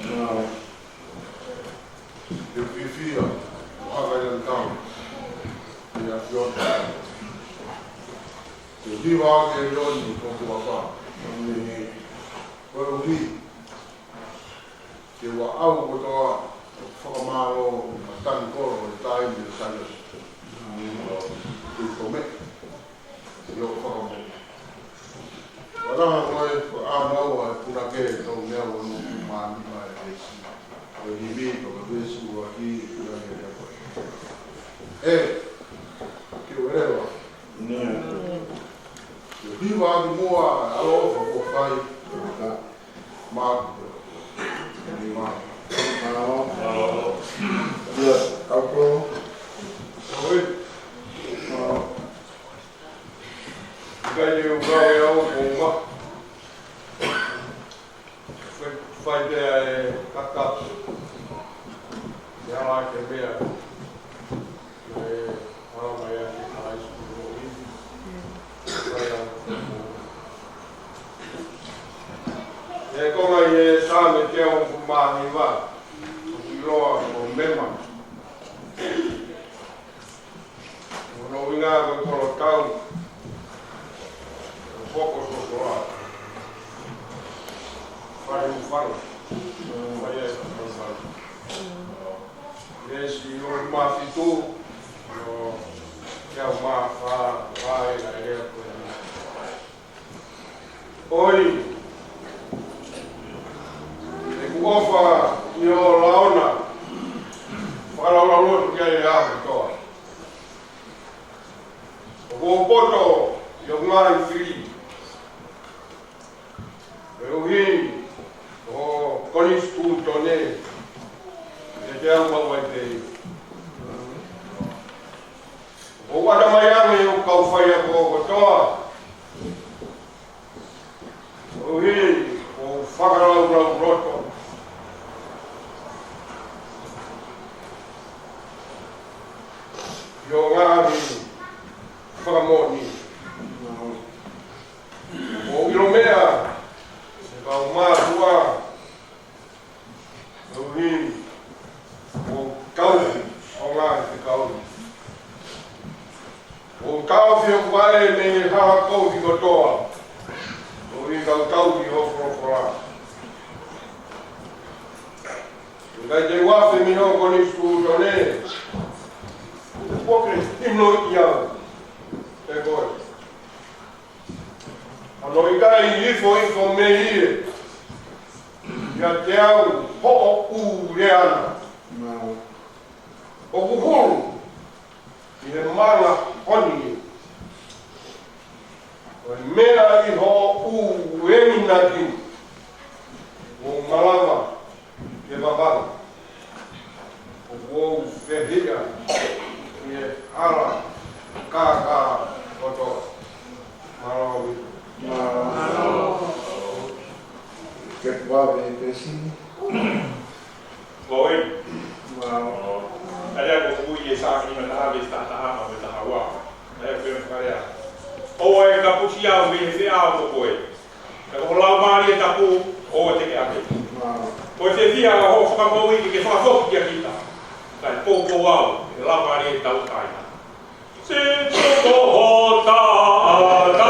Nā. Te whiwhia. Haka i tau. Te a whiota. Te hiwa ake rioni tōku waka. Koe uhi. Te wa au kotoa. Whakamaro. Matani koro. Tai me sanas. Tome, yo whakamo. Waranga koe, ko āmaua e puna ke tau mea wanu māmi mai e si. Koe himi, toka wesu a ki, puna ke rea koe. E, ki o erewa. Yo hiwa ati mua, alo whako whai, māku. Ni māku. Ia, kauko. Oi. Kai o kai au o ma. Fai dea e kakatu. Ia la ke mea. E marama ia ki high school o i. Fai au. E konga i e sāme te au kumahi wā. I roa o mema. No winga ko kolo tau. Foco socorro. Fai faro. Fai faro. Esse o mafitu. O que é o mafa, vai na época. Oi. E kuofa yo laona. Fala la luz que é a toa. O poto yo mai fili. Eu ri o conisco tone. E é uma vai ter. O guarda-maiame o cau faia com toa. Eu ri o fagarau no roto. Yo ngari Famoni. O Ilomea, se vai uma rua, no Rio, o Calvi, online de Calvi. O Calvi vai me ha Calvi gotoa. O Rio Calvi o Frofora. O Gai de Wafe me não conheço o Doné. O Pocre, não ia. Agora, a noica e foi meio já tem o ureana, o burro e a mala oni, o mera e o eminaki, o malava e babado, o ferreira e ala kaka foto Malawi. Que vai ver assim? Oi. Ada ko kuye sa ni mata habis tak tahan mata hawa. Ada ko kaya. Oi ka pusia o vi fi au ko oi. Ka ko la mari ta ku o te ke ake. Ko te dia ho fa mo wi ke fa fo ki kita. Ka ko au la mari ta u kai. Sin so ho ta ta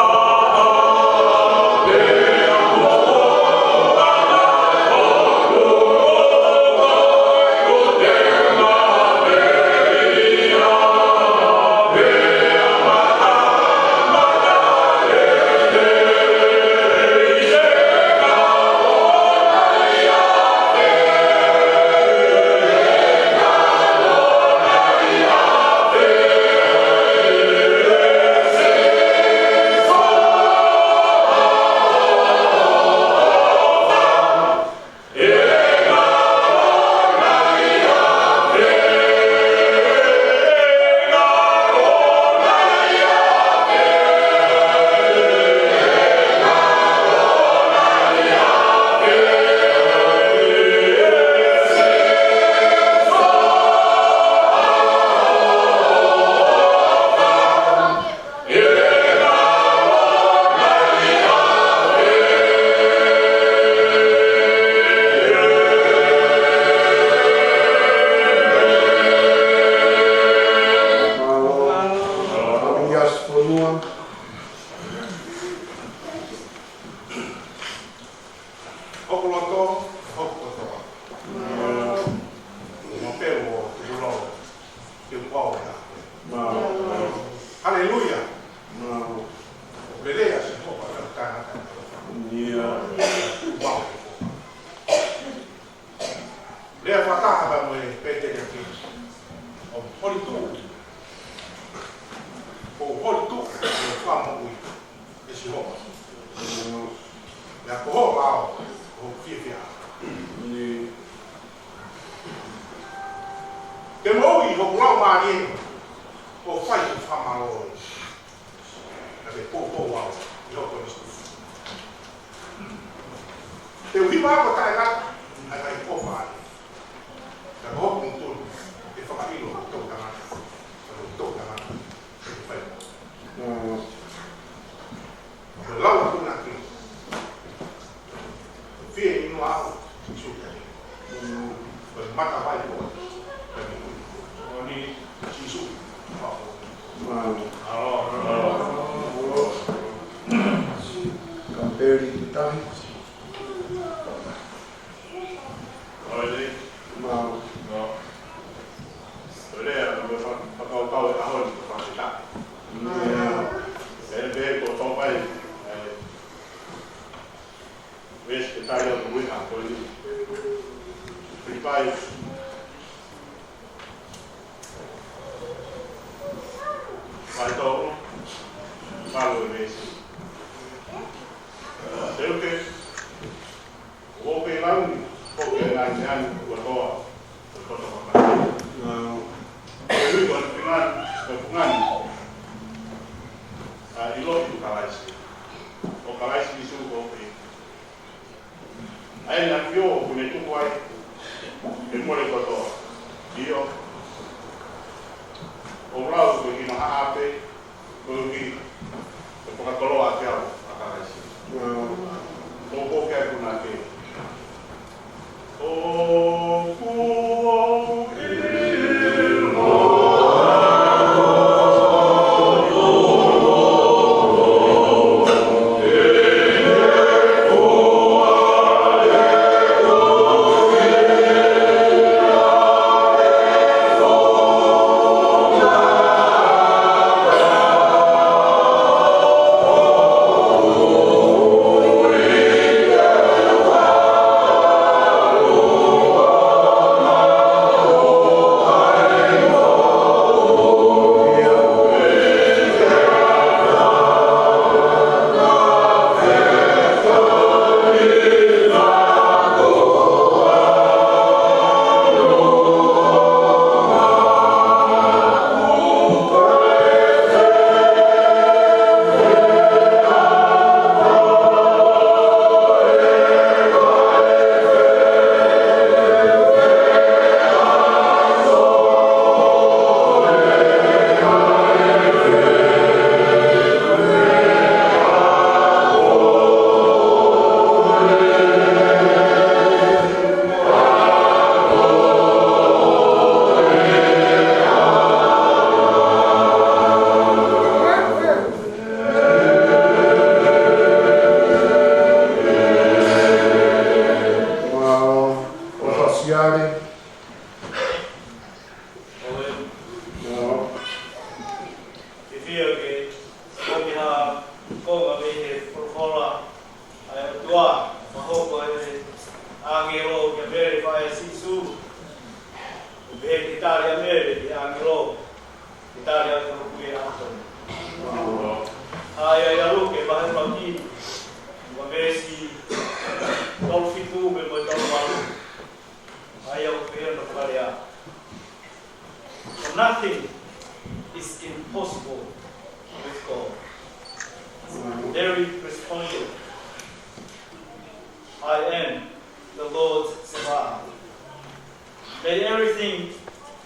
Hokoloto, hokoto. Mapeo, tulo, que pau ya. Aleluya. Beleza, se for para cantar. Wow. Lea fataka ba mo pete aqui. O holi tu. O holi tu, o famo ui. Esse ho. Ya ko ba o fia. Te mo i ho la ma ni. O fai o fama o. Ave po wow. Yo ko ni. Te ui ma ko ta na. Ai vai po fa. Te ho ko tu. E fa ka ilo to ta na. To ta na. Fai. Lawa tu na ki. Fie ni wa. Su ta. Mata vai po. Ni Sisu. Kamperi kitahi. Olha, Mau. não. Olha, eu vou falar o tal da roda para ficar. É ver com o pai. Vês que está aí o ruim a coisa. Pai. Vai todo. Falo mesmo. Sei o que? Vou pegar porque na janela vou tomar. Não. Eu vou final. Aí logo o calais. O calais me subiu bem. Aí na pior, o neto vai. Eu morei com o Dio. O bravo que não há ape, porque eu vou colocar aqui a calais. O qualquer coisa aqui. Nothing is impossible with God. David responded, I am the Lord's servant. May everything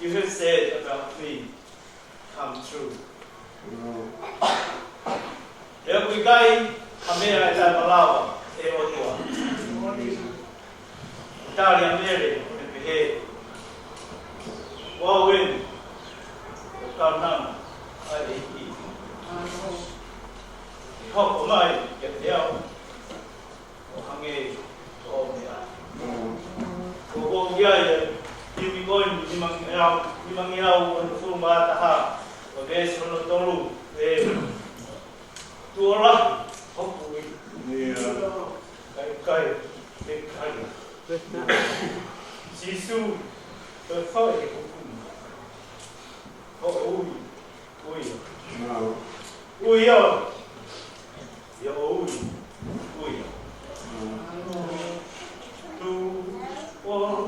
you have said about me come true. Leo kuikai kamera ita malawa e otua. Italia mere me pehe. Wawin Karnam ai ki. Hok mai ke leo o hange o me kia ia tiwi koin limang iau on fu mata ha o ves no tolu e tu ora hopu ni kai Sisu te fai hopu ui ya ui tu ora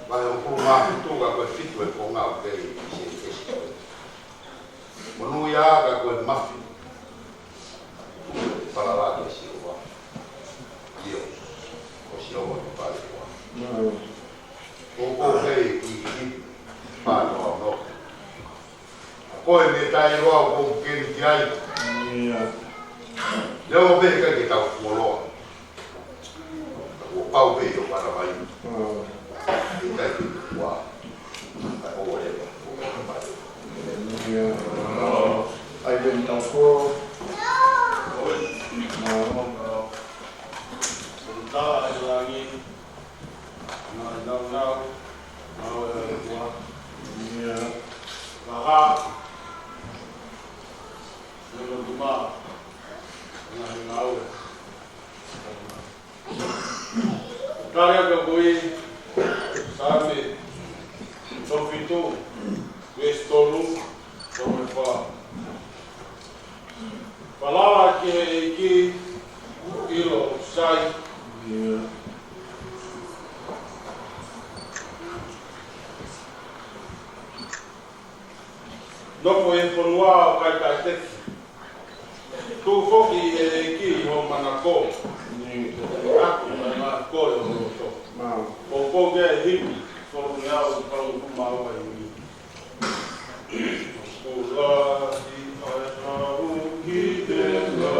Vai un po' ma tu ga quel fitto e con auto che ma noi ha quel mafia Koko hei ki pānoa no. Koe me tai roa o keni ki ai. Leo me ka ki tau kuoloa. O pau me o para mai. I tai ki kua. Ai o ewa. Ai ben tau ko. Ta ai langi. Nau. Aha. Nelo duma. Nau. Kaya ka bui. Sabe. Sofito. Estolu. Como fa. Falava que ilo sai. Nopo e whanua o kai kai teki. Tū whoki e ki ho manako. Aku mai manako e ho roto. O koge e hipi, whoki au karu kumau e hui. Kula i aeharu ki te ngā.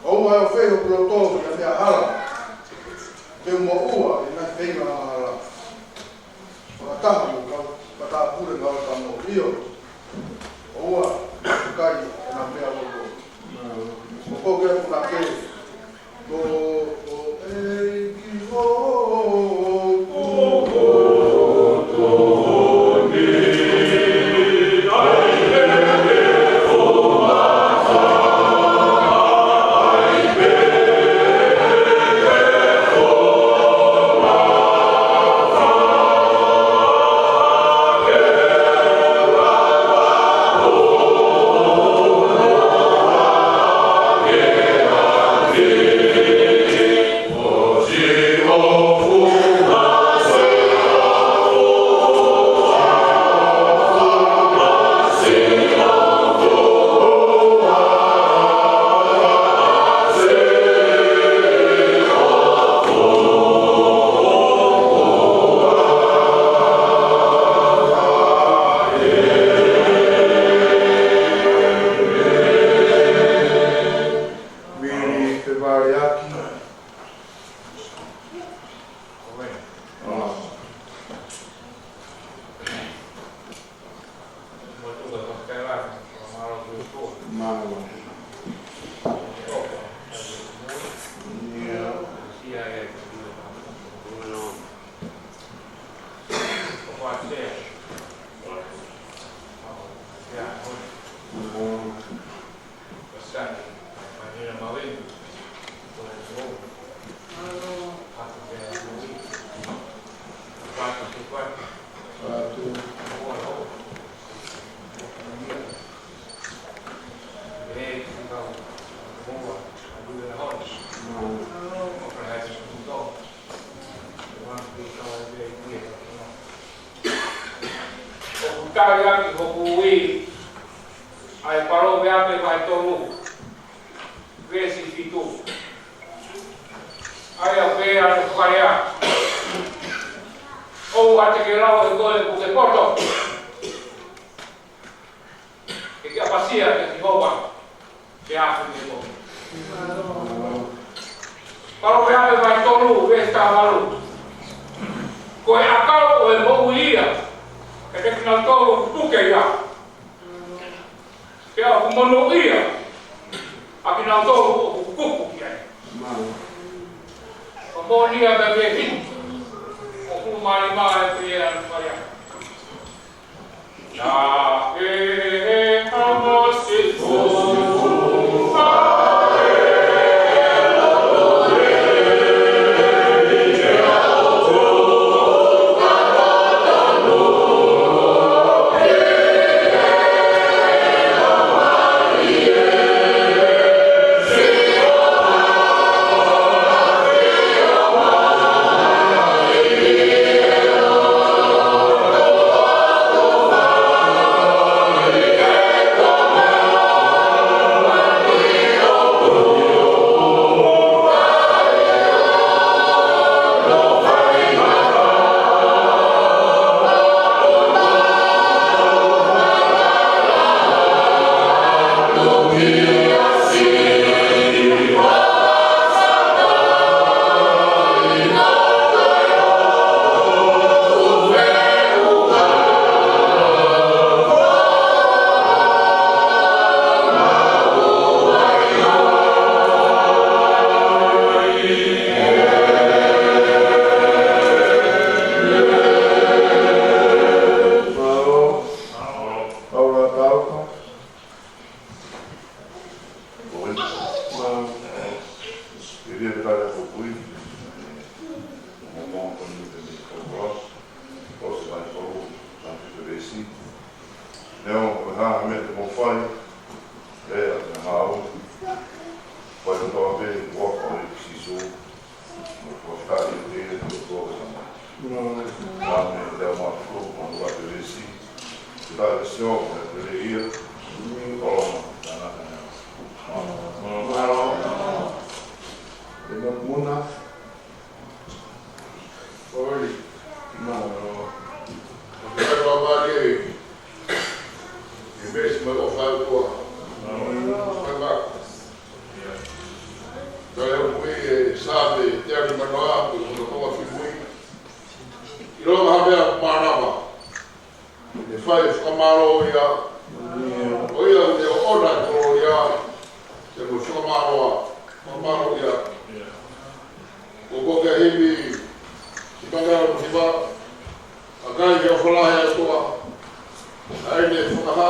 O mai o wheo kulo tō, ia mea hala. Io. Oa, kai, na mea loko. Moko kia kuna ke. Ko, ei ki ho, Kaya ko kuwi ay paro veame vai tolu vesi fitu ay a ver a kaya o ate que lao de gole porque porto que apasia que boba que hace de bo paro veame vai tolu vesta malu ko akao o bobuia que final todo tu que ya como no ia a final todo o cuco que é como ia bebê o mari mari que era para ya vamos se Fai maro ia. O ia te o ora ko ia. Te mo so maro ia. O ko ke hivi Pagano Hiba, a kai ke whalahe atua, ai ne whakaha,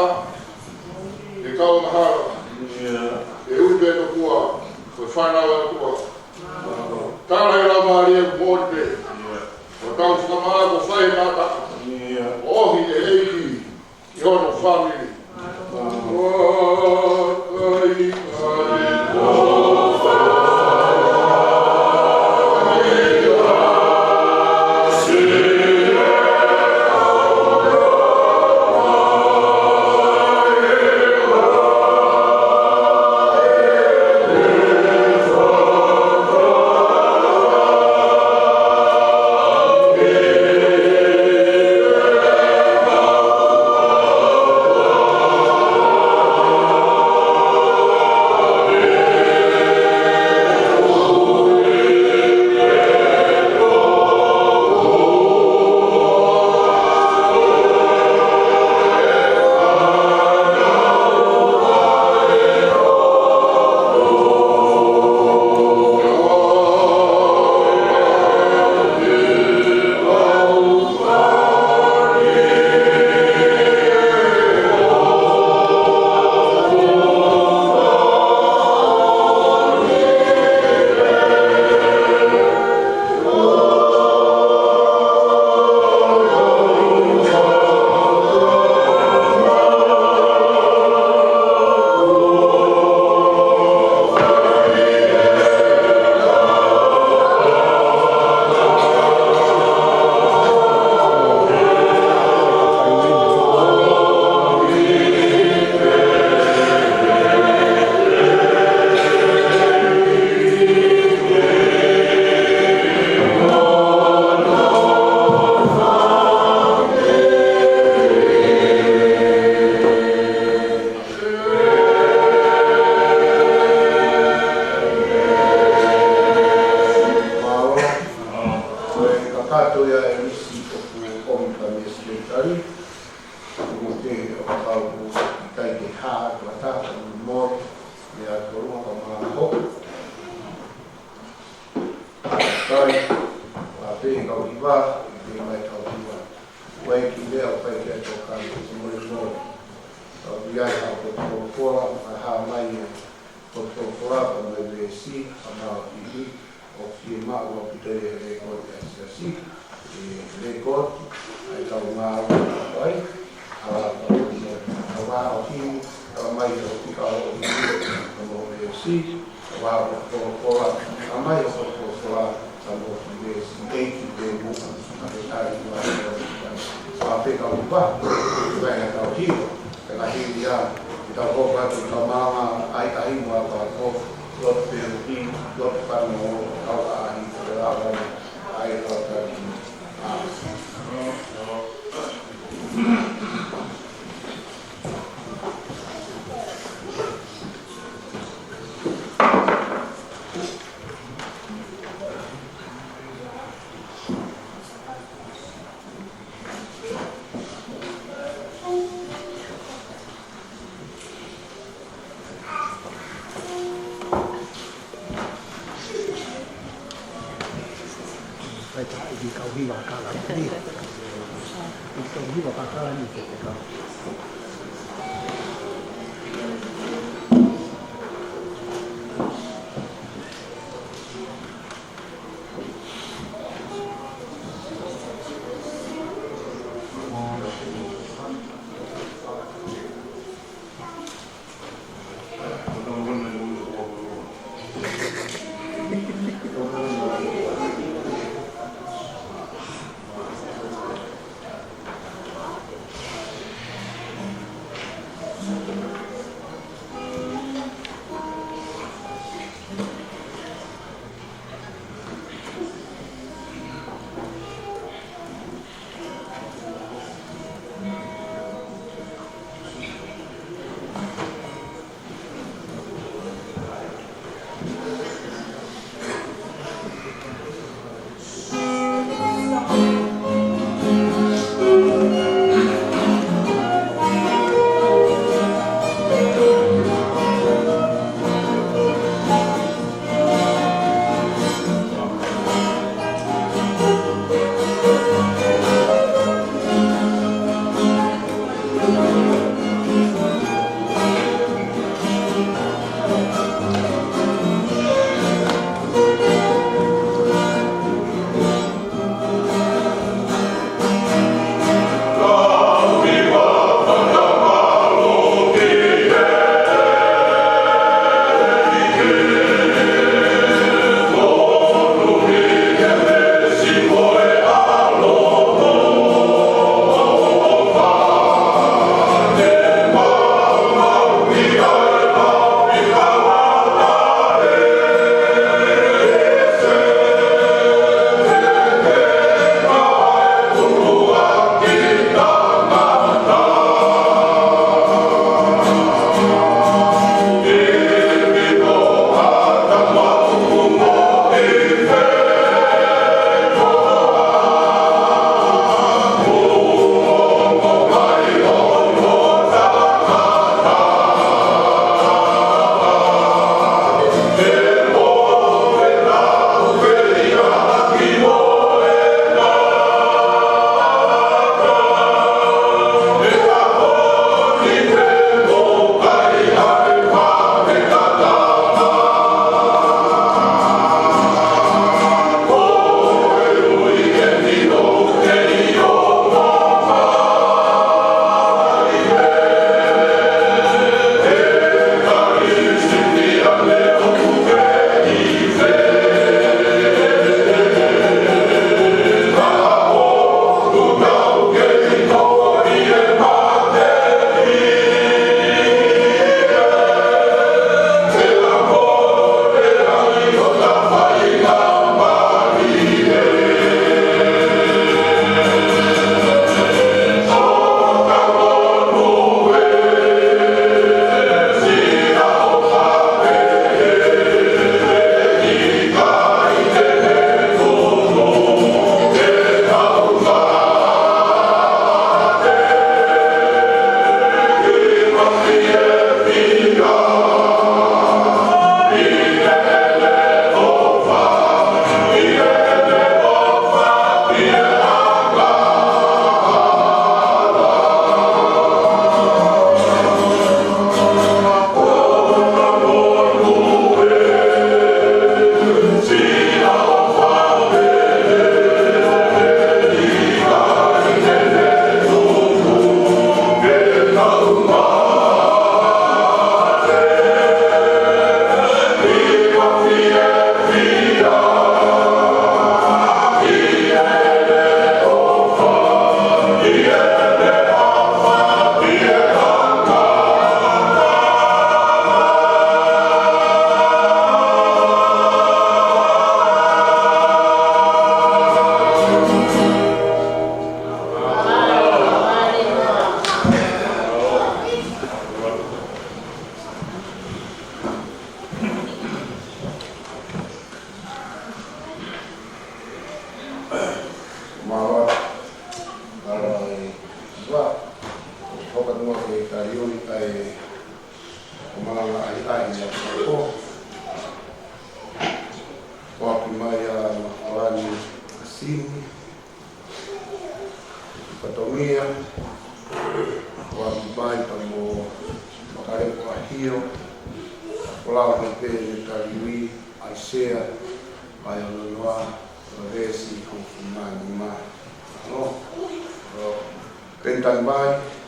e kau mahara, e upe no kua, koe whanau atua. Tāra i la maari e mōte, o tau whakamaa ko whai nata, ohi e eiki, i hono whamiri. whakanua ke tarioni ai o malanga ai na ko. Waki mai a makarani kasini. Patongia. Waki mai pa mo makare ko ahio. Olau ke pe ne tariwi ai sea ai ono noa resi ko fumani mai. No. Pentan mai.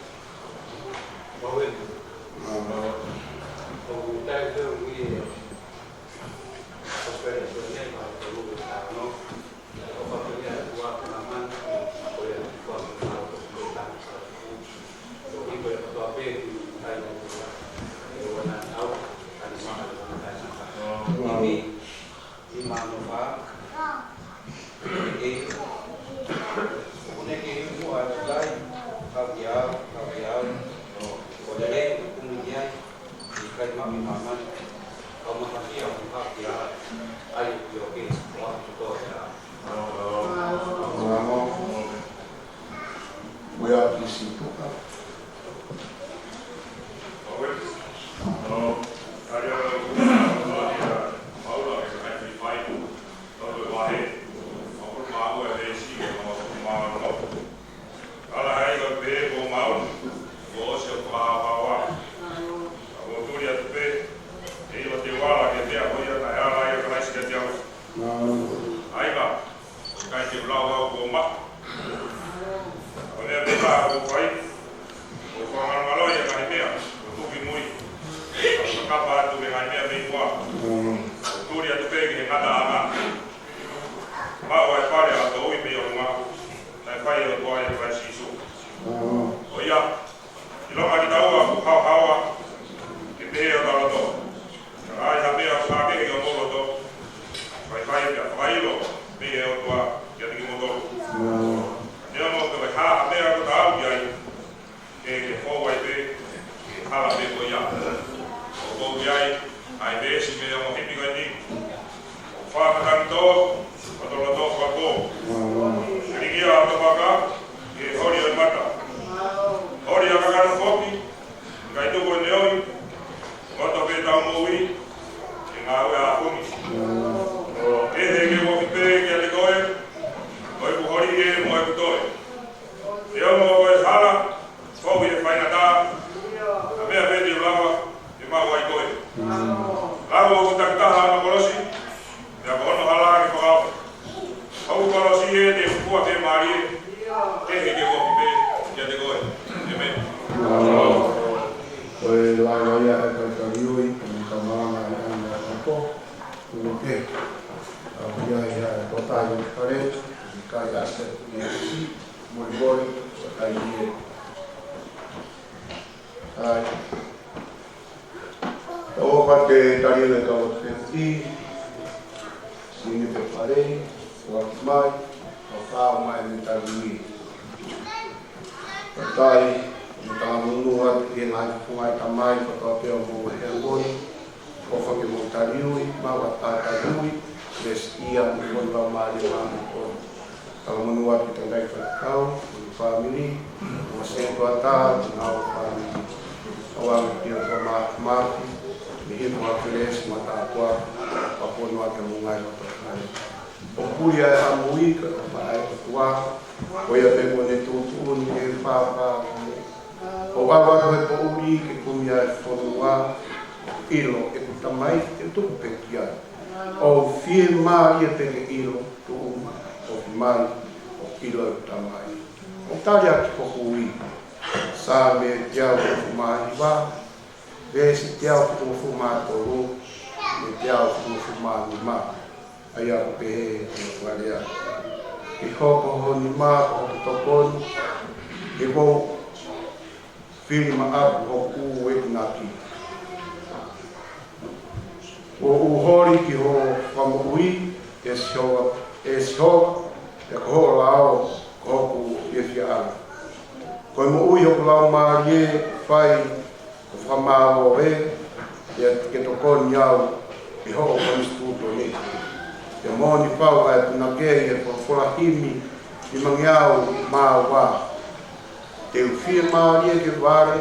te firma ria ke vare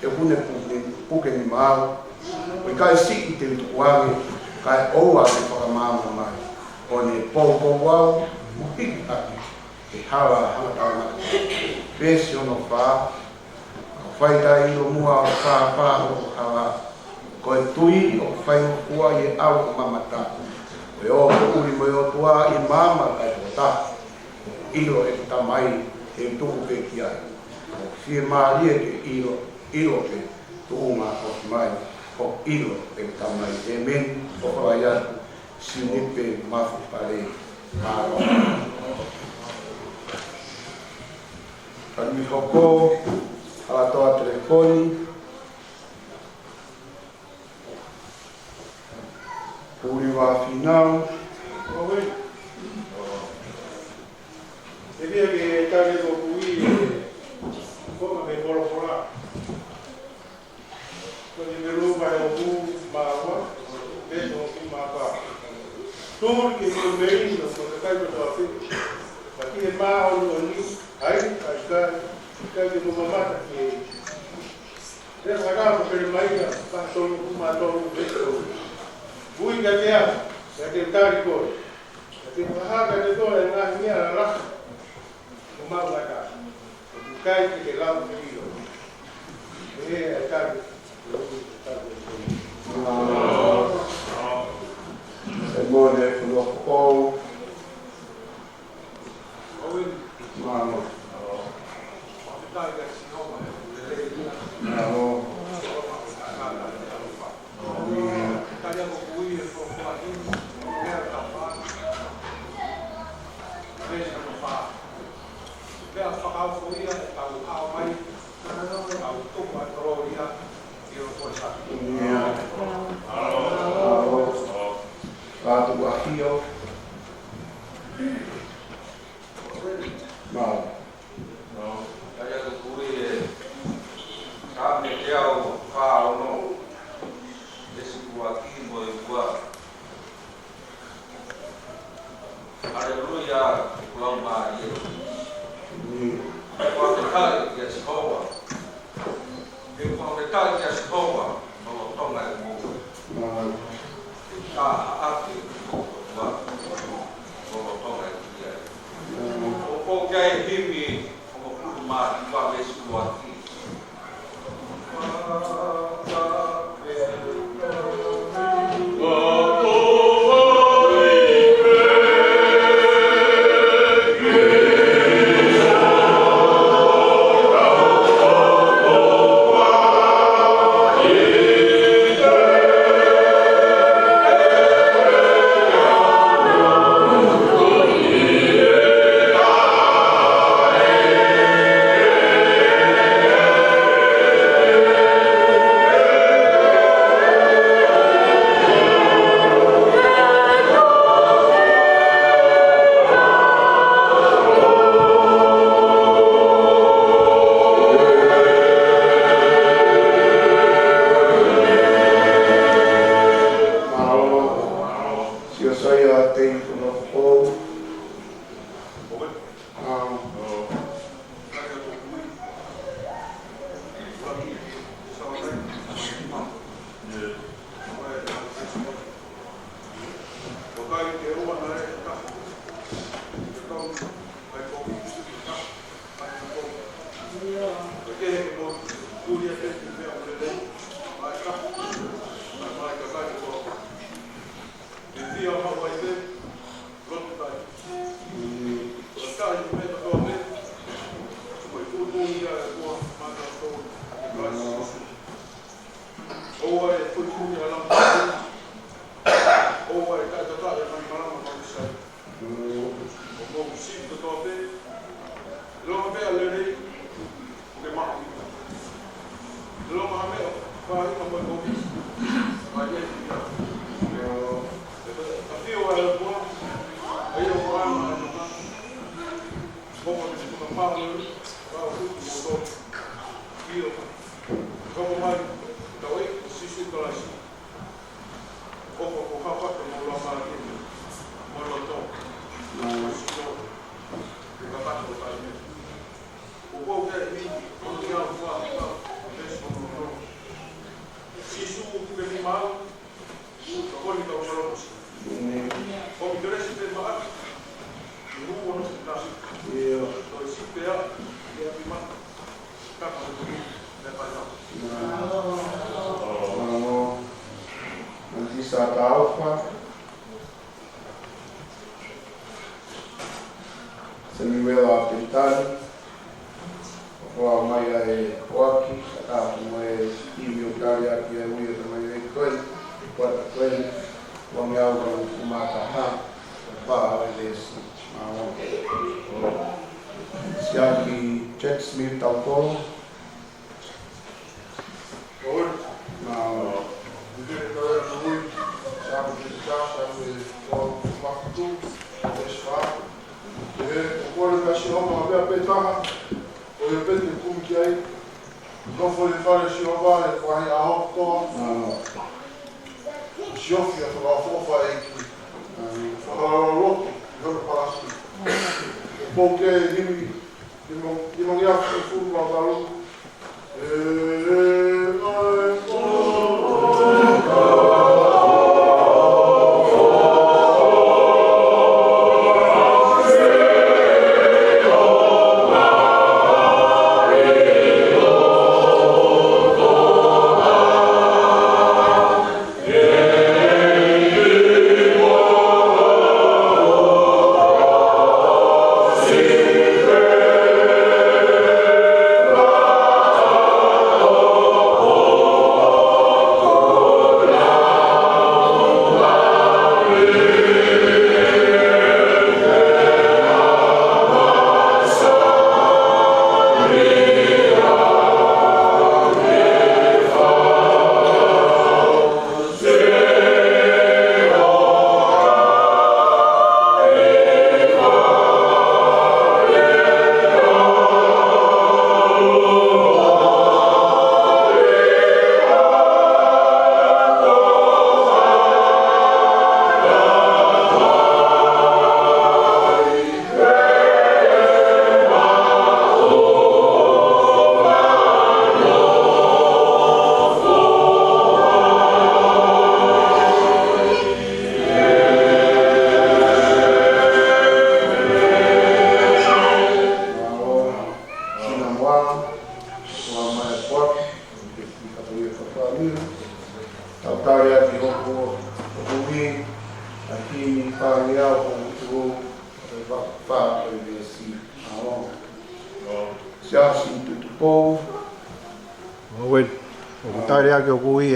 e une puke ni mau o kai si i te tukuange kai oa te whakamama mai o ne popo wau mo hiki ake e hawa hangatanga pesi ono wha whaita i o mua o wha o hawa ko e tui o whaingo kua i e au o mamata e o ko uri mo o tua i mama kai o ta ilo e tamai e tuku pe ki ai o fie maarie ke ilo ke tuunga o mai o ilo e tamai e men o kawai atu sinipe mafu pare maro Kami hoko ala toa telefoni Puri wa finau Devia che tale do qui come me polo fora. Quando me ruba o bu mawa, vedo che ma fa. Tudo que me meio no cai do afim. Aqui é mal no ni, aí acho que no mamata que é sagrado per mai fa solo uma todo vedo. Bui gatea, é tentar igual. Tem uma de dólar na minha lá. O mal da casa. O cai que lá no rio. É tarde. Emone kulo mano Lato Guajillo. Mal. No, kaya ko kuwi kami kaya fa no. Esse aqui foi igual. Aleluia, glória a Deus. Quando cai que as cova. E quando cai que as cova, não toma o aqui o que é vive como uma vez que aqui o povo sa taufa. Samuela Pintani. Wa mai ai waki a mai imi o kari aki e ui e mai e koe. Kwa ta koe. Wa me au ka kumata ha. Pa e lesi. Siaki Jack Smith Taupolo. Oi. Now,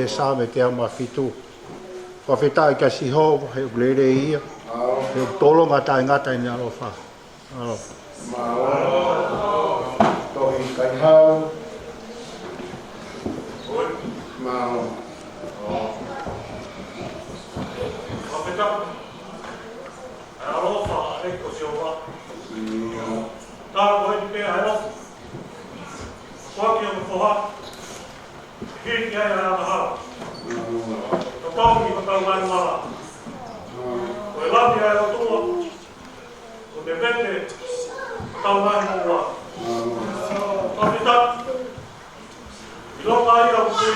sa me te ama fitu. Wa feta ka si ho he glere ia. He tolo ngata ngata ni alofa. Alo. Tohi kai hau. Mau. Wa feta. Alofa e ko si ova. Ta ko i pe alo. Wa ki o foha. Hei kia ia na ha. Ka tau ki ka mai mala. Ko e lati ai o tua. Ko te vete tau mai moa. Ka pita. I loka ai au kui.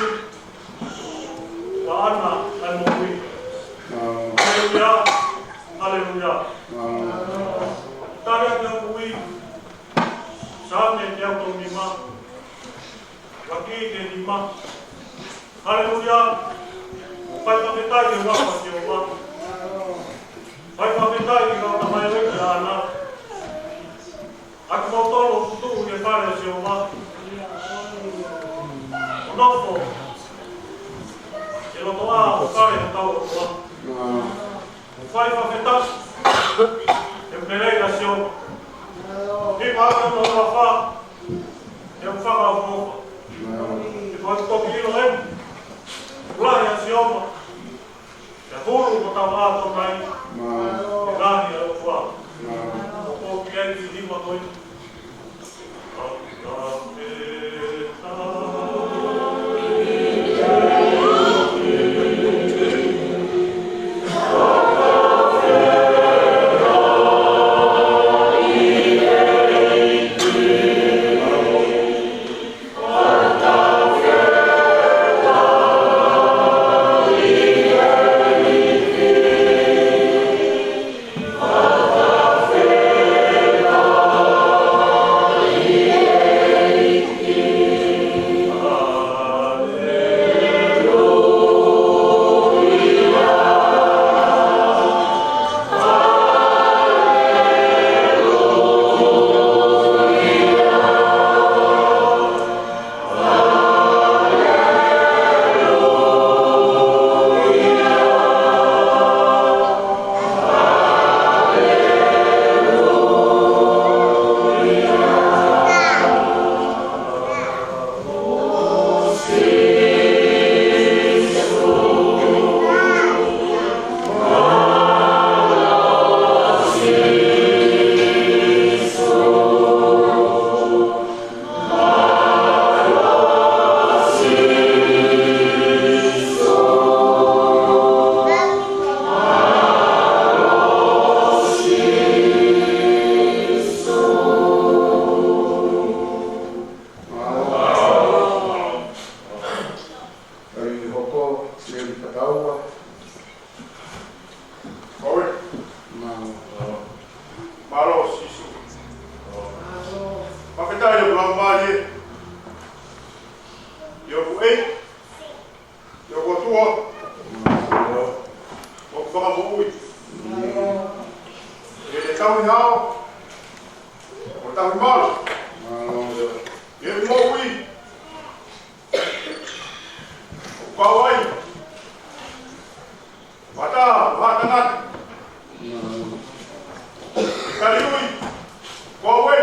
Wa ana ai mo kui. Haleluia. Haleluia. Tare ake au kui. Sane te au tau ni ma. Waki te ni ma. Haleluia. Pai ka petai ke waka te o ma. Pai ka petai ke waka mai weki ana. Aku mau tolo tutu ke pare se o ma. O nofo. E lo toa o kare o tau o ma. Pai ka petai. E pereira se o. He maka no wafa. E o whaka o mofa. Vai toki ilo en. Ulahi a sioma. E huru mo tau ato mai. E rani a ufua. O koki en ki lima toi. Oh Yo ko tua. O fa mo ui. E tau hao. O tau mal. E mo ui. O kawai. Mata, mata ngat. Kaliui. Kawai.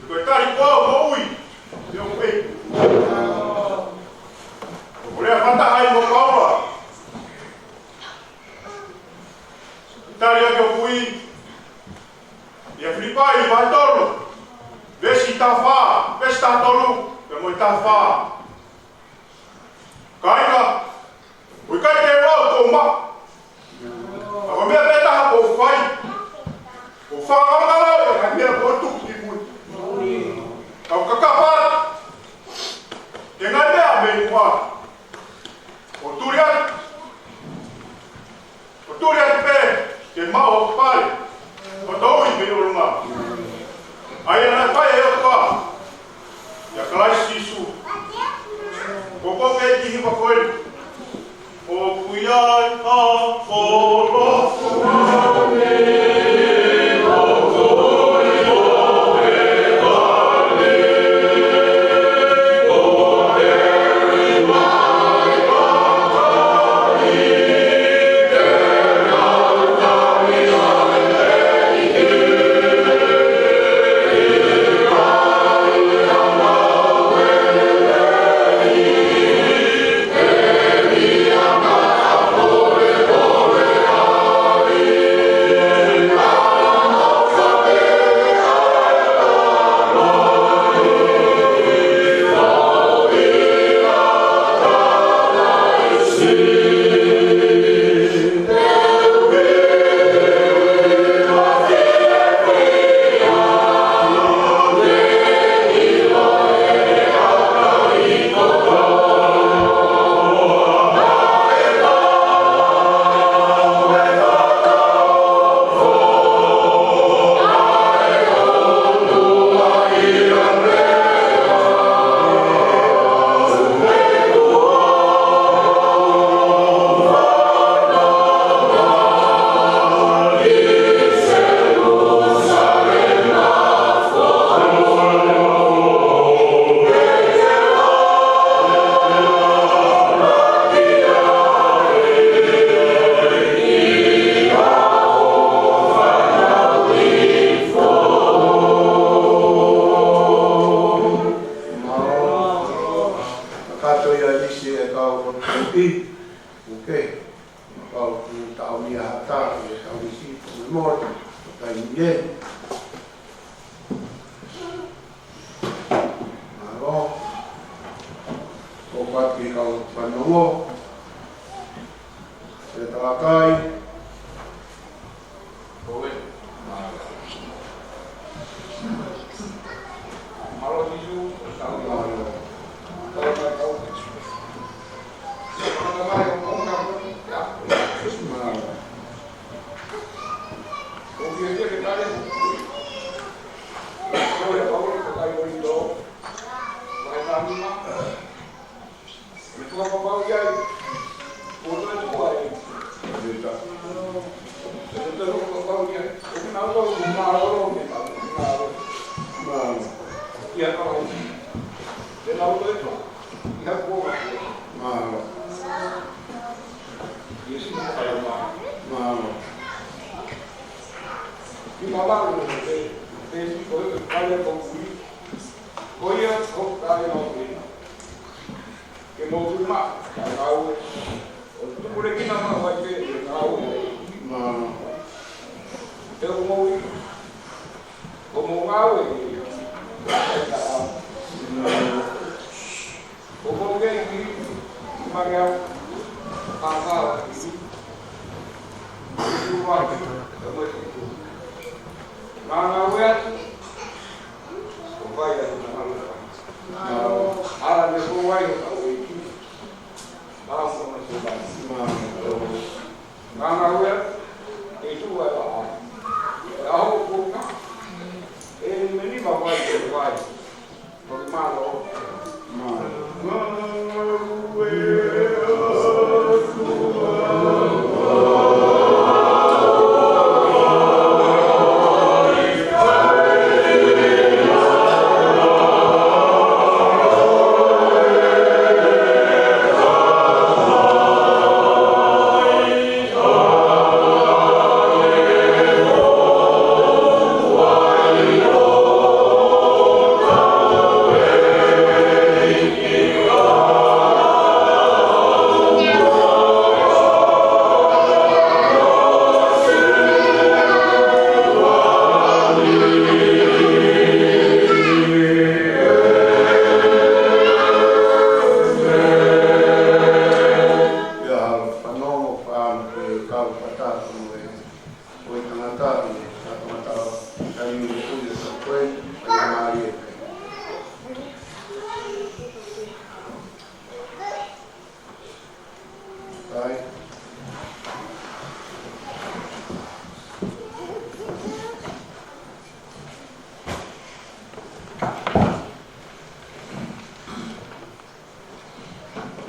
Ko tari ko mo ui. Yo ui. Oleh mata ai mo kawa. Italia que fui. E flipai vai tolo. Vesi tafa, vesta tolo, que mo tafa. Kaika. Ui kai te ro to ma. Aba me beta po fai. O fa ngala e me po tu ki mu. Au kakapa. Tenga me a me kwa. Oturian pe ke mau pai. O doi me uruma. Ai na pai e kwa. Ya kalai sisu. O ko ke ki hi pakoi. O kuyai a polo.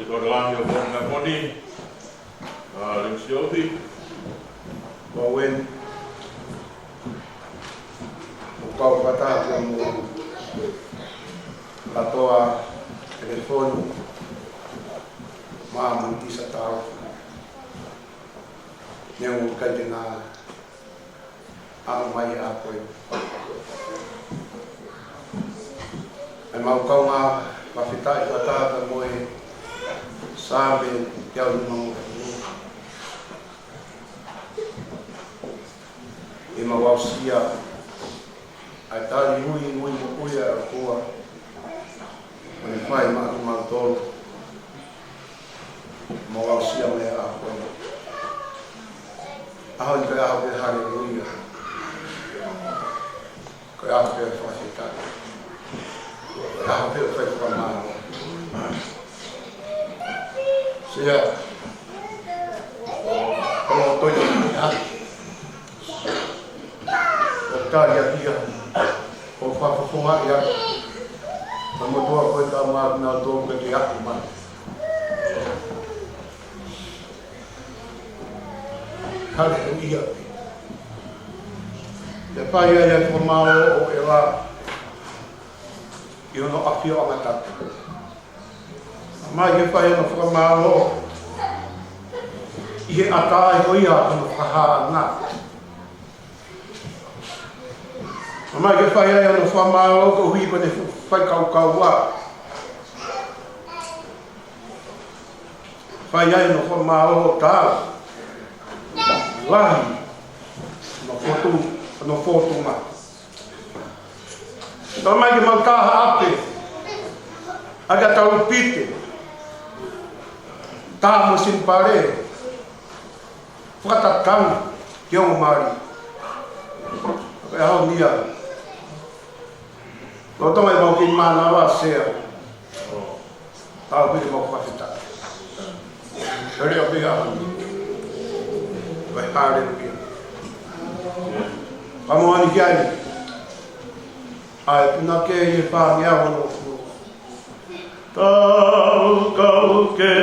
Korangi o Monga Moni, Rimsiohi, Wawen. Ukau pata mo latoa telefone mama isa tao. Neu kadina ang mai ako. Ai mau kau nga mafitai pata mo sabe que é o irmão e mawausia a tali hui mokuia a kua mani whai matu mautolo mawausia me a kua aho i kai aho pe hare huia kai aho pe whasitai kai aho pe whai whamaro Sia, kalau tu yang lihat, okta dia, okta semua dia, kamu tu aku tak mahu nak tu kerja cuma. Hal itu dia. Lepas dia yang mau era, ia nak api orang tak. Mai e whai ana whakamaro i he atai ko ia ana whaha ngā. Mai e whai ana whakamaro ko hui pa ne whai kau wā. Whai ana whakamaro tā. Lahi no whotu ngā. Tā mai ke mautaha ape. Aga tau pite. Tā musim pare, whakatatang ki o mari. Kai hau nia. Lo tonga i mau ki mana wa sea. Tau pite mau whakita. Heri o pia. Vai hare o pia. Kamoani ki ai. Ai pina ke i wha ni awa no. Tau kau ke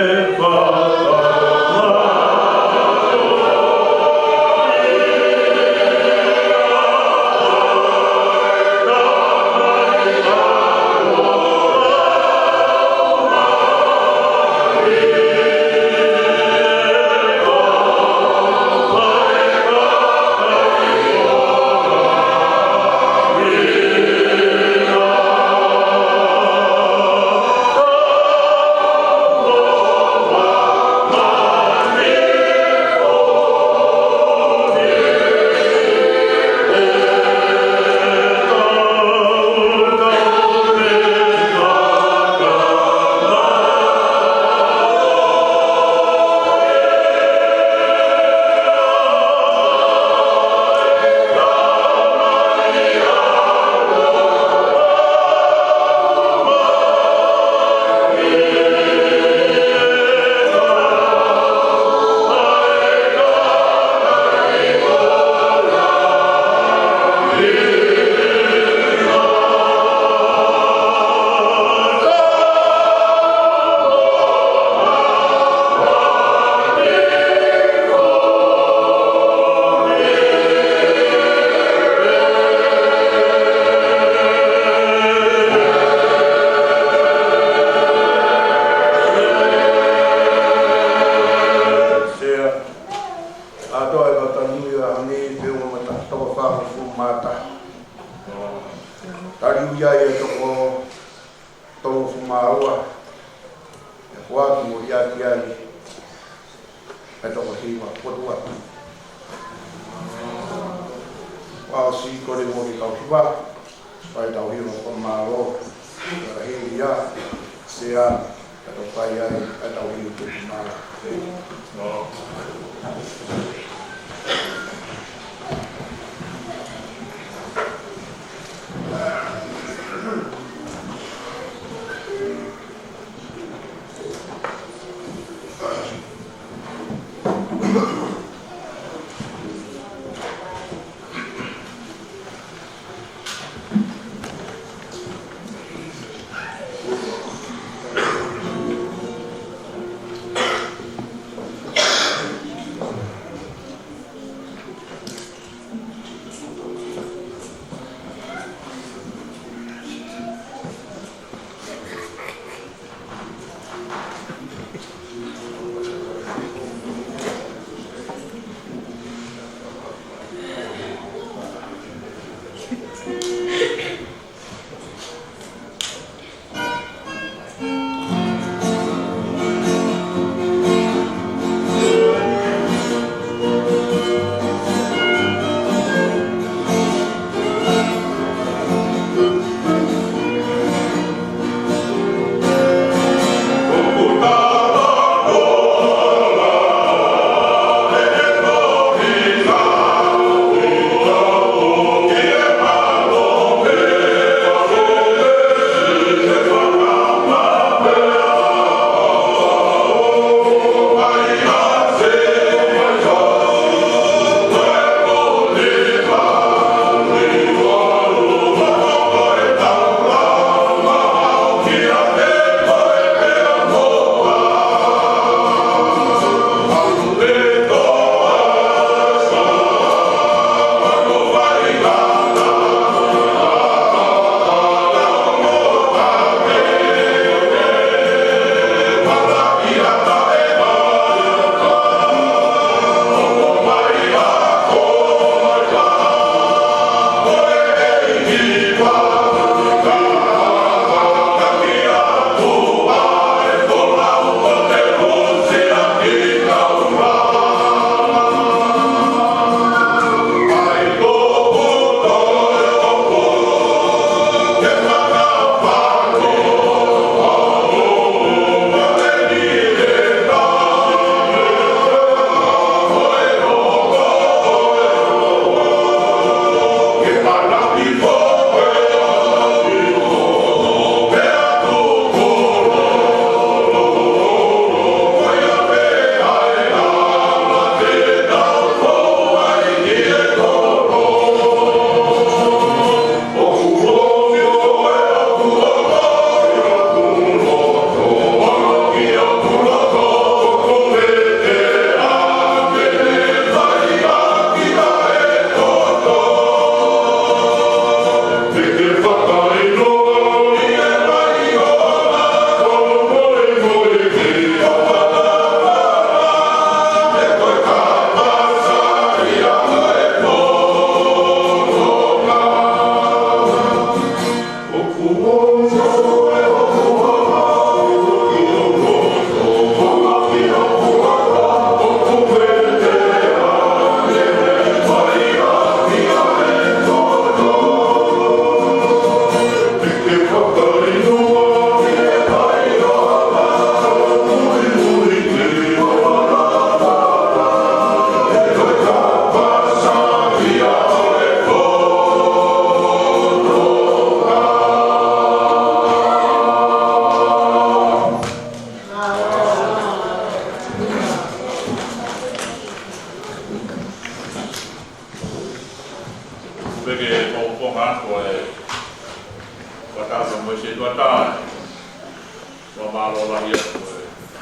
Mamalo la ia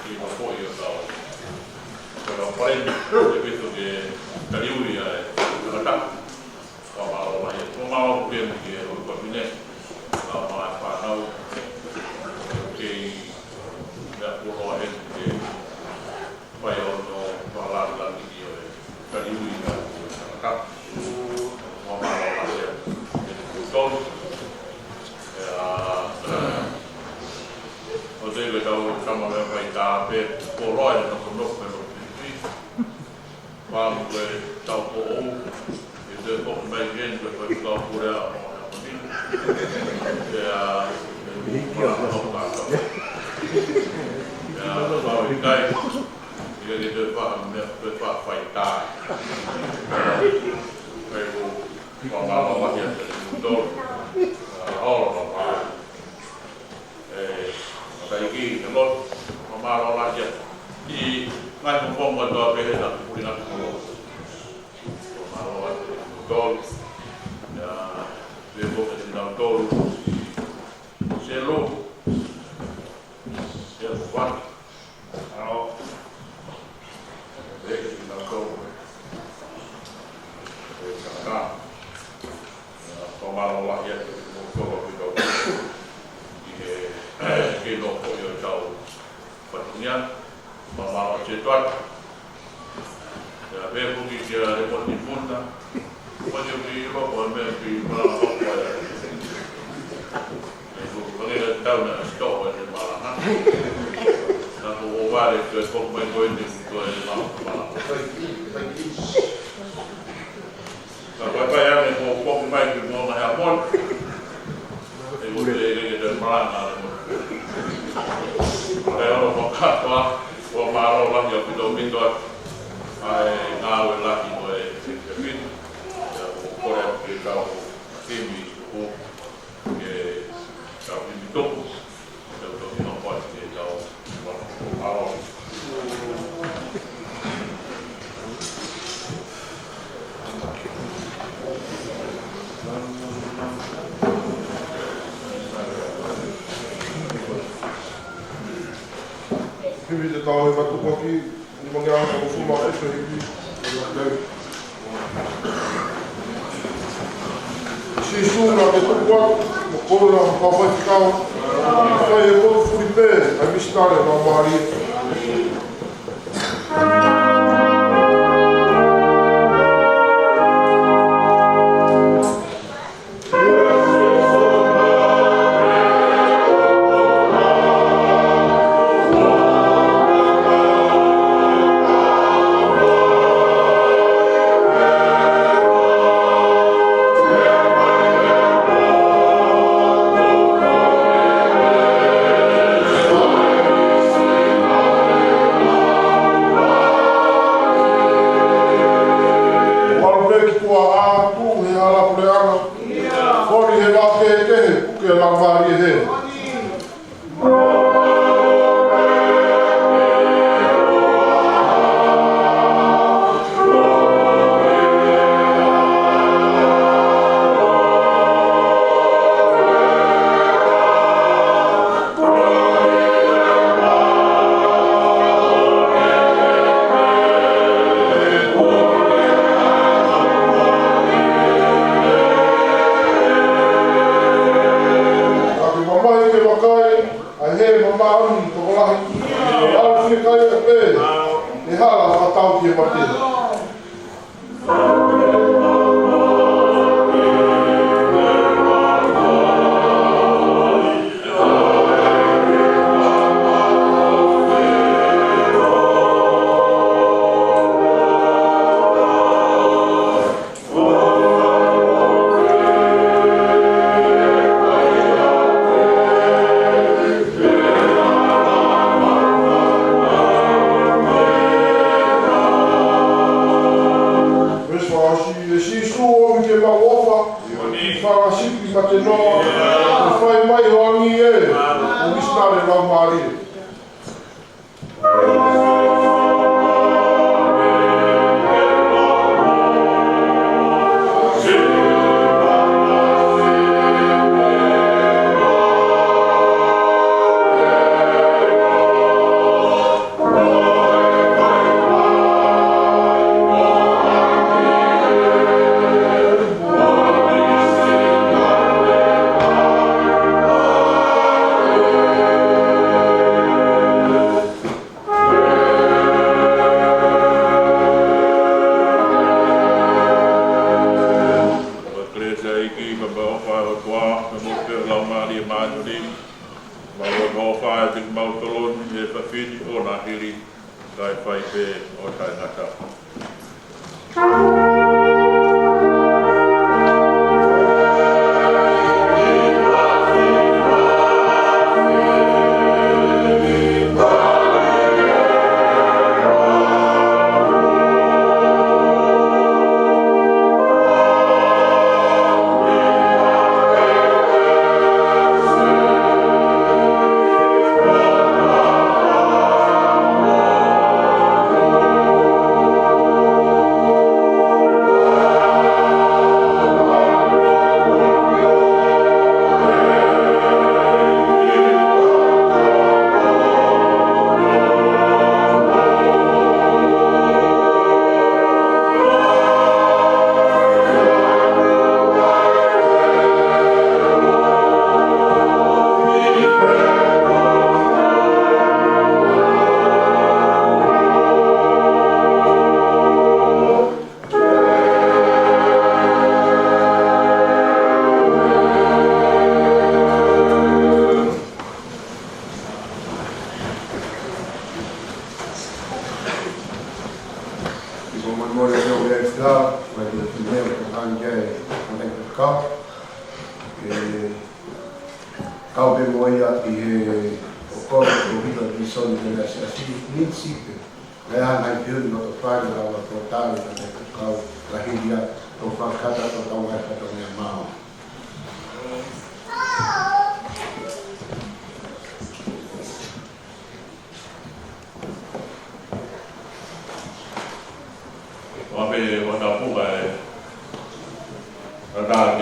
i no foi o tau. Pero pai e visto que Cariuri é la Mamalo la ia. Mamalo que o kabine. Ma fa no que da puro é que vai o no falar la video Cariuri la Mamalo la ia. Todo o te le tau kama me vai tā pe ko roi no ko no pe no pi pa mo le tau ko o e te ko mai gen ko ko tau ko rea o ni ya pa o kai e le te pa me pe pa vai tā pe ko pa ma ma ya do all of Saiki, kalau mamalau aja di ngai mumpung buat pe na kulina ko. Mamalau aja tol ya bebo ke dinam tol. Selo. Selo fat. Ao. Bebo ke dinam tol. Kaka. Mamalau aja ko que no foi o tau patunia mamalo cetuat ya bebo que era de pontifunda pode vir o me vir para o para o tau na escola de Malana na o vale que é como é coisa de mal para vai me com pouco mais que não é amor e você ele de Malana Pero mokatwa o maro la yo pito mito ai ngawe la ki mo e fin ya o kore ke ka o simi o ke ka mito ya to no pode que ta o maro Puis de temps, il va tout compter. Il m'a gardé au fond, et puis si je suis là, je suis là, je suis là, je suis là, te mau toloni e whawhini o nā hiri kai whai pē o tai ngata. Wape wana